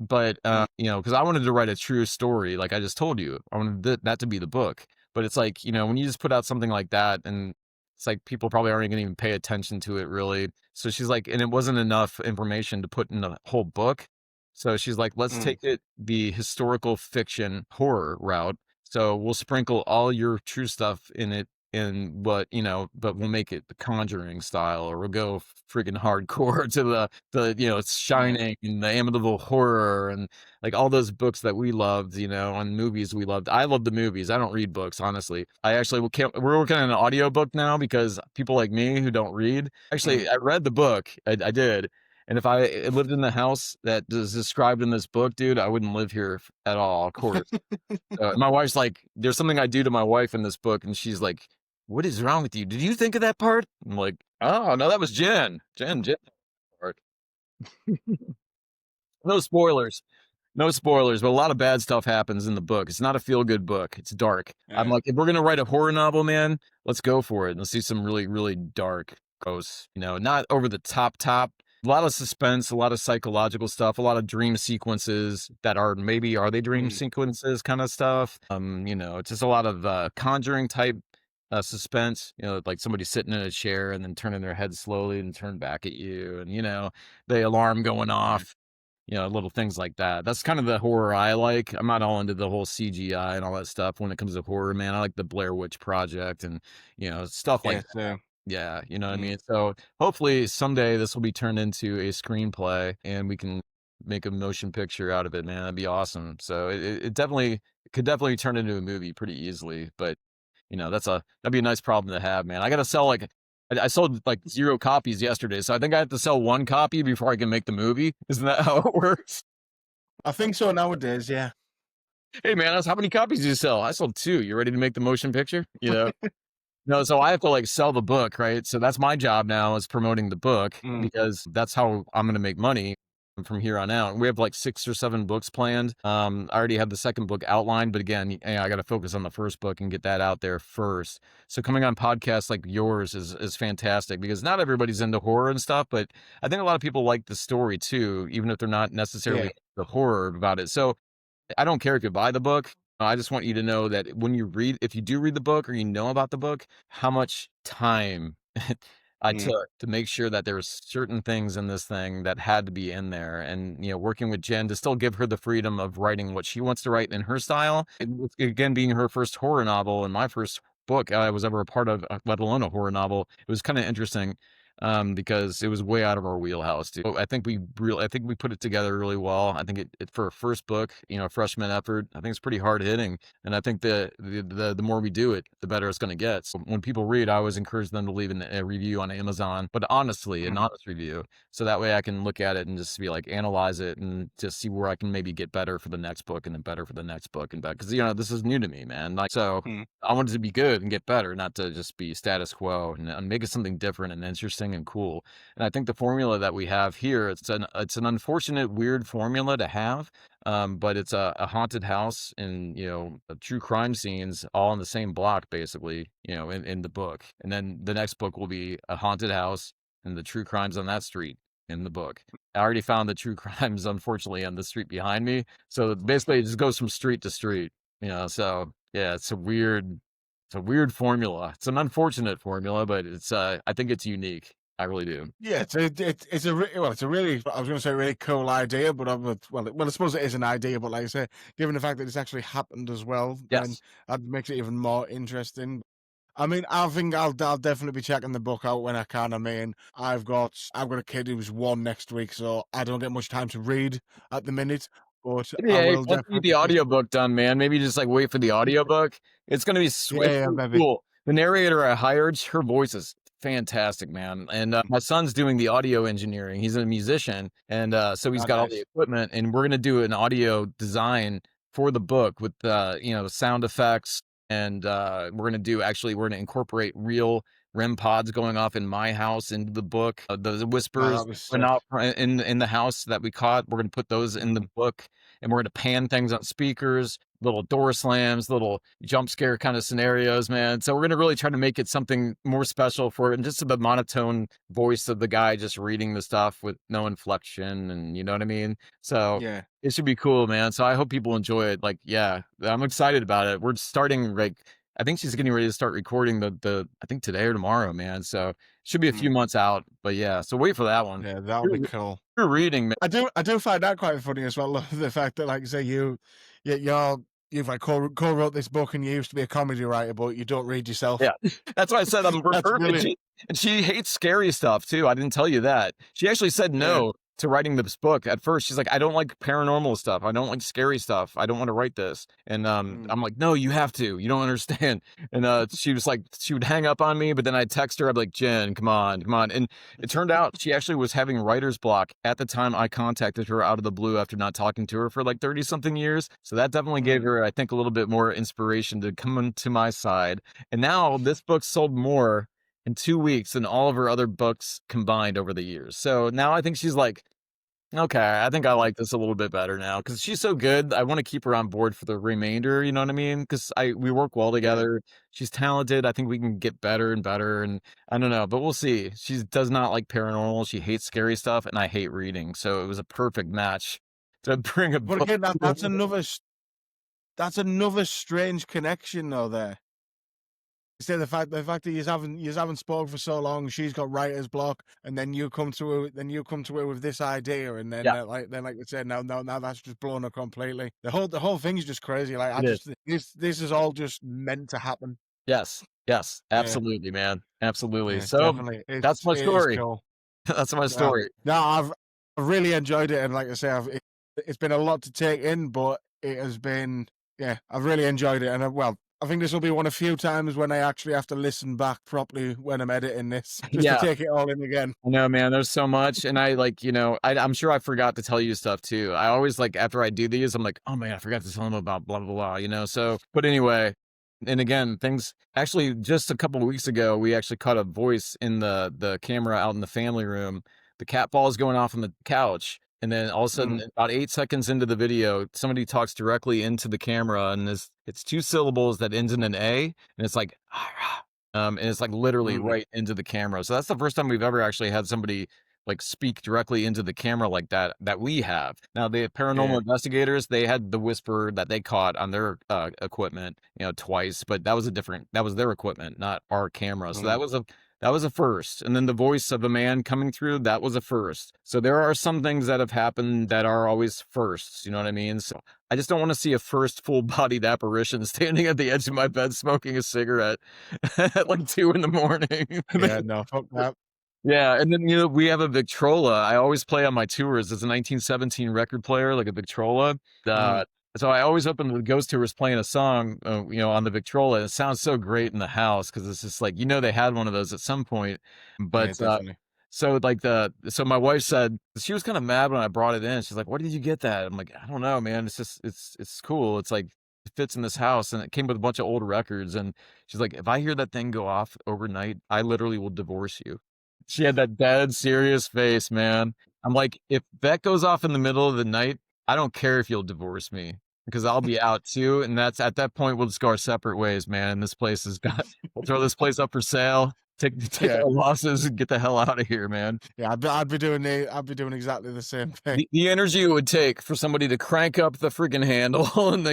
but mm, because I wanted to write a true story, like I just told you, I wanted that to be the book. But it's like, when you just put out something like that, and it's like people probably aren't gonna even pay attention to it really. So she's like, and it wasn't enough information to put in the whole book. So she's like, let's mm, take it the historical fiction horror route. So we'll sprinkle all your true stuff in it, but we'll make it the Conjuring style, or we'll go freaking hardcore to it's yeah. Shining and the Amityville Horror, and like all those books that we loved, and movies we loved. I love the movies. I don't read books, honestly. We're working on an audiobook now because people like me who don't read. Mm. Actually, I read the book. I did. And if I lived in the house that is described in this book, dude, I wouldn't live here at all, of course. My wife's like, there's something I do to my wife in this book, and she's like, what is wrong with you? Did you think of that part? I'm like, oh, no, that was Jen part. No spoilers. No spoilers, but a lot of bad stuff happens in the book. It's not a feel-good book. It's dark. I'm Yeah. like, if we're gonna write a horror novel, man, let's go for it. Let's do some really, really dark, gross, not over the top. A lot of suspense, a lot of psychological stuff, a lot of dream sequences that are they dream Mm, sequences kind of stuff. It's just a lot of conjuring type suspense, like somebody sitting in a chair and then turning their head slowly and turn back at you, and the alarm going yeah. off, little things like that. That's kind of the horror I like. I'm not all into the whole CGI and all that stuff when it comes to horror, man. I like the Blair Witch Project and, stuff like Yeah. that. So. Yeah, you know what I Mm, mean? So hopefully someday this will be turned into a screenplay and we can make a motion picture out of it, man. That'd be awesome. So it could definitely turn into a movie pretty easily. But that'd be a nice problem to have, man. I gotta sell I sold like 0 copies yesterday, so I think I have to sell 1 copy before I can make the movie. Isn't that how it works? I think so nowadays. Yeah. Hey man, how many copies did you sell? I sold 2. You ready to make the motion picture? No, so I have to like sell the book, right? So that's my job now, is promoting the book, Mm, because that's how I'm going to make money from here on out. We have like 6 or 7 books planned. I already have the second book outlined, but again, I got to focus on the first book and get that out there first. So coming on podcasts like yours is fantastic, because not everybody's into horror and stuff, but I think a lot of people like the story too, even if they're not yeah. necessarily the horror about it. So I don't care if you buy the book. I just want you to know that if you do read the book, or about the book, how much time I Mm, took to make sure that there's certain things in this thing that had to be in there. And, working with Jen to still give her the freedom of writing what she wants to write in her style. Again, being her first horror novel and my first book I was ever a part of, let alone a horror novel, it was kind of interesting. because it was way out of our wheelhouse, dude. I think we put it together really well. I think it for a first book, freshman effort, I think it's pretty hard hitting. And I think the more we do it, the better it's going to get. So when people read, I always encourage them to leave a review on Amazon, but honestly, an honest review. So that way I can look at it and just be like, analyze it and just see where I can maybe get better for the next book and then better for the next book and better. Cause this is new to me, man. Like, so I want it to be good and get better, not to just be status quo and make it something different and interesting and cool. And I think the formula that we have here, it's an unfortunate, weird formula to have. But it's a haunted house and, true crime scenes all in the same block, basically, in the book. And then the next book will be a haunted house and the true crimes on that street in the book. I already found the true crimes, unfortunately, on the street behind me. So basically it just goes from street to street, so yeah, it's a weird formula. It's an unfortunate formula, but I think it's unique. I really do. Yeah, it's a really, I was going to say a really cool idea, but I suppose it is an idea, but like I say, given the fact that it's actually happened as well, then Yes. that makes it even more interesting. I mean, I think I'll definitely be checking the book out when I can. I mean, I've got a kid who's 1 next week, so I don't get much time to read at the minute, but I Yeah, will once you get the definitely. audiobook done, man, maybe just like wait for the audiobook. It's gonna be it's Yeah, so maybe. cool. The narrator I hired, her voice is fantastic, man. And my son's doing the audio engineering. He's a musician, and so he's Oh, got all the nice. equipment. And we're gonna do an audio design for the book with sound effects, and we're gonna incorporate real REM pods going off in my house into the book. The Oh, whispers that'll be went sick. out in the house that we caught. We're gonna put those in the book, and we're gonna pan things on speakers, little door slams, little jump scare kind of scenarios, man. So we're gonna really try to make it something more special for it, and just the monotone voice of the guy just reading the stuff with no inflection, and you know what I mean. So Yeah. it should be cool, man. So I hope people enjoy it. Like, yeah, I'm excited about it. We're starting like. I think she's getting ready to start recording I think today or tomorrow, man. So it should be a few Mm. months out, but yeah. So wait for that one. Yeah, that'll You're, be cool. you're reading, man. I do find that quite funny as well. The fact that, like, say you've like co-wrote this book and you used to be a comedy writer, but you don't read yourself. Yeah, that's why I said we're That's perfect. brilliant. And she hates scary stuff too. I didn't tell you that. She actually said Yeah. no to writing this book at first. She's like, I don't like paranormal stuff. I don't like scary stuff. I don't want to write this. And Mm. I'm like, no, you have to. You don't understand. And she was like, she would hang up on me, but then I'd text her. I'd be like, Jen, come on, come on. And it turned out she actually was having writer's block at the time I contacted her out of the blue after not talking to her for like 30 something years. So that definitely gave Mm. her, I think, a little bit more inspiration to come into my side. And now this book sold more in 2 weeks than all of her other books combined over the years. So now I think she's like, okay, I think I like this a little bit better now because she's so good. I want to keep her on board for the remainder. You know what I mean? Because we work well Yeah. together. She's talented. I think we can get better and better. And I don't know, but we'll see. She does not like paranormal. She hates scary stuff, and I hate reading. So it was a perfect match to bring a But book. again, that's another strange connection though there. Say the fact that you haven't spoken for so long, she's got writer's block, and then you come to her with this idea, and then Yeah, like you said, now that's just blown up completely. The whole thing's just crazy. Like I it is. just this is all just meant to happen. Yes, yes, Yeah, absolutely, man, absolutely. yeah, So definitely. that's my It is story. cool. That's my No, story. no, I've really enjoyed it, and like I say, it's been a lot to take in, but it has been, yeah, I've really enjoyed it, and I think this will be one of few times when I actually have to listen back properly when I'm editing this, just to Yeah. take it all in again. I know, man. There's so much, and I like, I'm sure I forgot to tell you stuff too. I always like after I do these, I'm like, oh man, I forgot to tell them about blah blah blah. So, but anyway, and again, things actually just a couple of weeks ago, we actually caught a voice in the camera out in the family room. The cat ball is going off on the couch, and then all of a sudden, Mm, about 8 seconds into the video, somebody talks directly into the camera, and it's two syllables that ends in an A, and it's like. And it's like literally mm, right into the camera. So that's the first time we've ever actually had somebody like speak directly into the camera like that we have. Now the yeah, paranormal investigators, they had the whisper that they caught on their equipment, twice, but that was their equipment, not our camera. So mm, that was a first. And then the voice of a man coming through, that was a first. So there are some things that have happened that are always firsts, you know what I mean? So I just don't want to see a first full-bodied apparition standing at the edge of my bed smoking a cigarette at like 2 in the morning. yeah. No, fuck that. Yeah, and then, we have a Victrola. I always play on my tours. It's a 1917 record player, like a Victrola. Mm, So I always open the Ghost tours playing a song, on the Victrola. It sounds so great in the house because it's just like, they had one of those at some point. yeah, But definitely. so like so my wife said she was kind of mad when I brought it in. She's like, "What did you get that?" I'm like, "I don't know, man. It's just it's cool. It's like it fits in this house, and it came with a bunch of old records." And she's like, "If I hear that thing go off overnight, I literally will divorce you." She had that dead serious face, man. I'm like, "If that goes off in the middle of the night, I don't care if you'll divorce me because I'll be out too." And that's at that point we'll just go our separate ways, man. This place has got. We'll throw this place up for sale. Take Yeah, our losses and get the hell out of here, man. yeah. I'd be doing exactly the same thing. The energy it would take for somebody to crank up the freaking handle and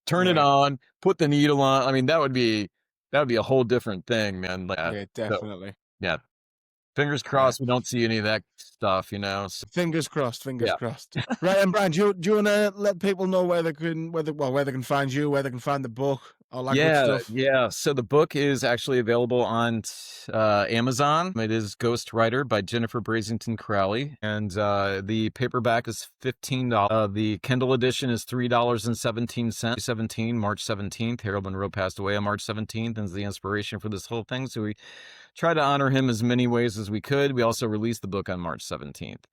turn it Yeah, on, put the needle on. I mean, that would be a whole different thing, man. Like, yeah, so definitely. yeah, fingers Yeah. crossed we don't see any of that stuff, So, Fingers crossed. Fingers yeah. crossed. Right, and Brian, do you want to let people know where they can find you, where they can find the book, all that good Yeah, stuff? yeah. So the book is actually available on Amazon. It is Ghostwriter by Jennifer Brasington-Crowley, and the paperback is $15. The Kindle edition is $3.17. 17 March 17th. Harold Monroe passed away on March 17th, and is the inspiration for this whole thing. So we try to honor him as many ways as we could. We also released the book on March 17th.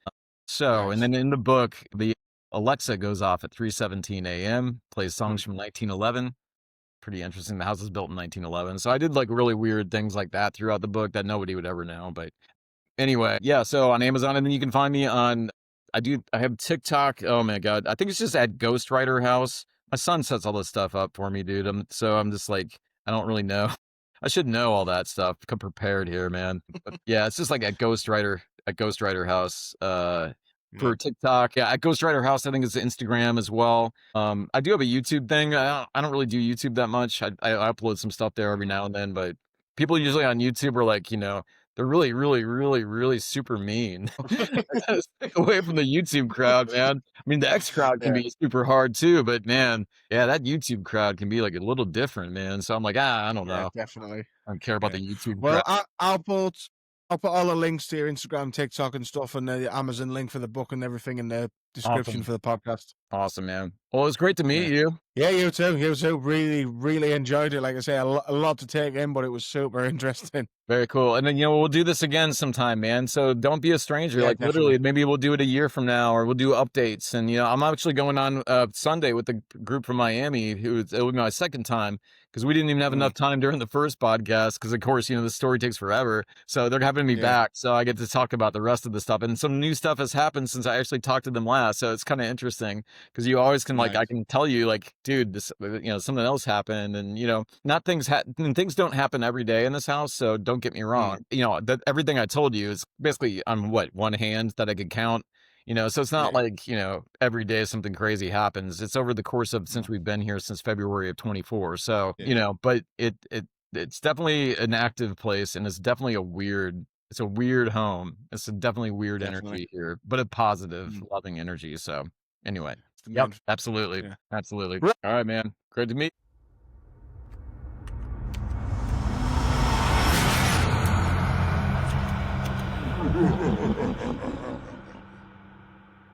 So, and Nice. then in the book, the Alexa goes off at 3:17 a.m. Plays songs from 1911. Pretty interesting. The house was built in 1911. So I did like really weird things like that throughout the book that nobody would ever know. But anyway, yeah, so on Amazon, and then you can find me on I have TikTok. Oh my God. I think it's just at Ghostwriter House. My son sets all this stuff up for me, dude. I'm just like, I don't really know. I should know all that stuff. Come prepared here, man. But yeah, it's just like at Ghostwriter House. Yeah. For TikTok. Yeah, at Ghostwriter House, I think it's Instagram as well. I do have a YouTube thing. I don't really do YouTube that much. I upload some stuff there every now and then, but people usually on YouTube are like, they're really, really, really, really super mean. I gotta stick away from the YouTube crowd, man. I mean, the X crowd can Yeah. be super hard too, but man, yeah, that YouTube crowd can be like a little different, man. So I'm like, I don't Yeah, know. definitely. I don't care about Yeah. the YouTube Well, crowd. I'll put all the links to your Instagram, TikTok, and stuff, and the Amazon link for the book and everything in the description Awesome. for the podcast. Awesome, man. Well, it was great to meet Yeah. you. Yeah, you too. You too. Really, really enjoyed it. Like I say, a lot to take in, but it was super interesting. Very cool. And then, we'll do this again sometime, man. So don't be a stranger. Yeah, Like literally, definitely. maybe we'll do it a year from now or we'll do updates. And, I'm actually going on Sunday with the group from Miami, it'll be my second time because we didn't even have Mm, enough time during the first podcast. Cause of course, the story takes forever. So they're having me yeah. back. So I get to talk about the rest of the stuff, and some new stuff has happened since I actually talked to them last. So it's kind of interesting because you always can I Nice. can tell you like, dude, this, something else happened. And, not and things don't happen every day in this house. So don't get me Mm, wrong. That everything I told you is basically on one hand that I could count. So it's not yeah. like, every day something crazy happens. It's over the course of since No, we've been here since February of 24. So, yeah. but it's definitely an active place, and it's a weird home. It's a definitely weird Definitely. energy here, but a positive, Mm, loving energy. So anyway, it's the yep, main. absolutely. Yeah. Absolutely. Right. All right, man. Great to meet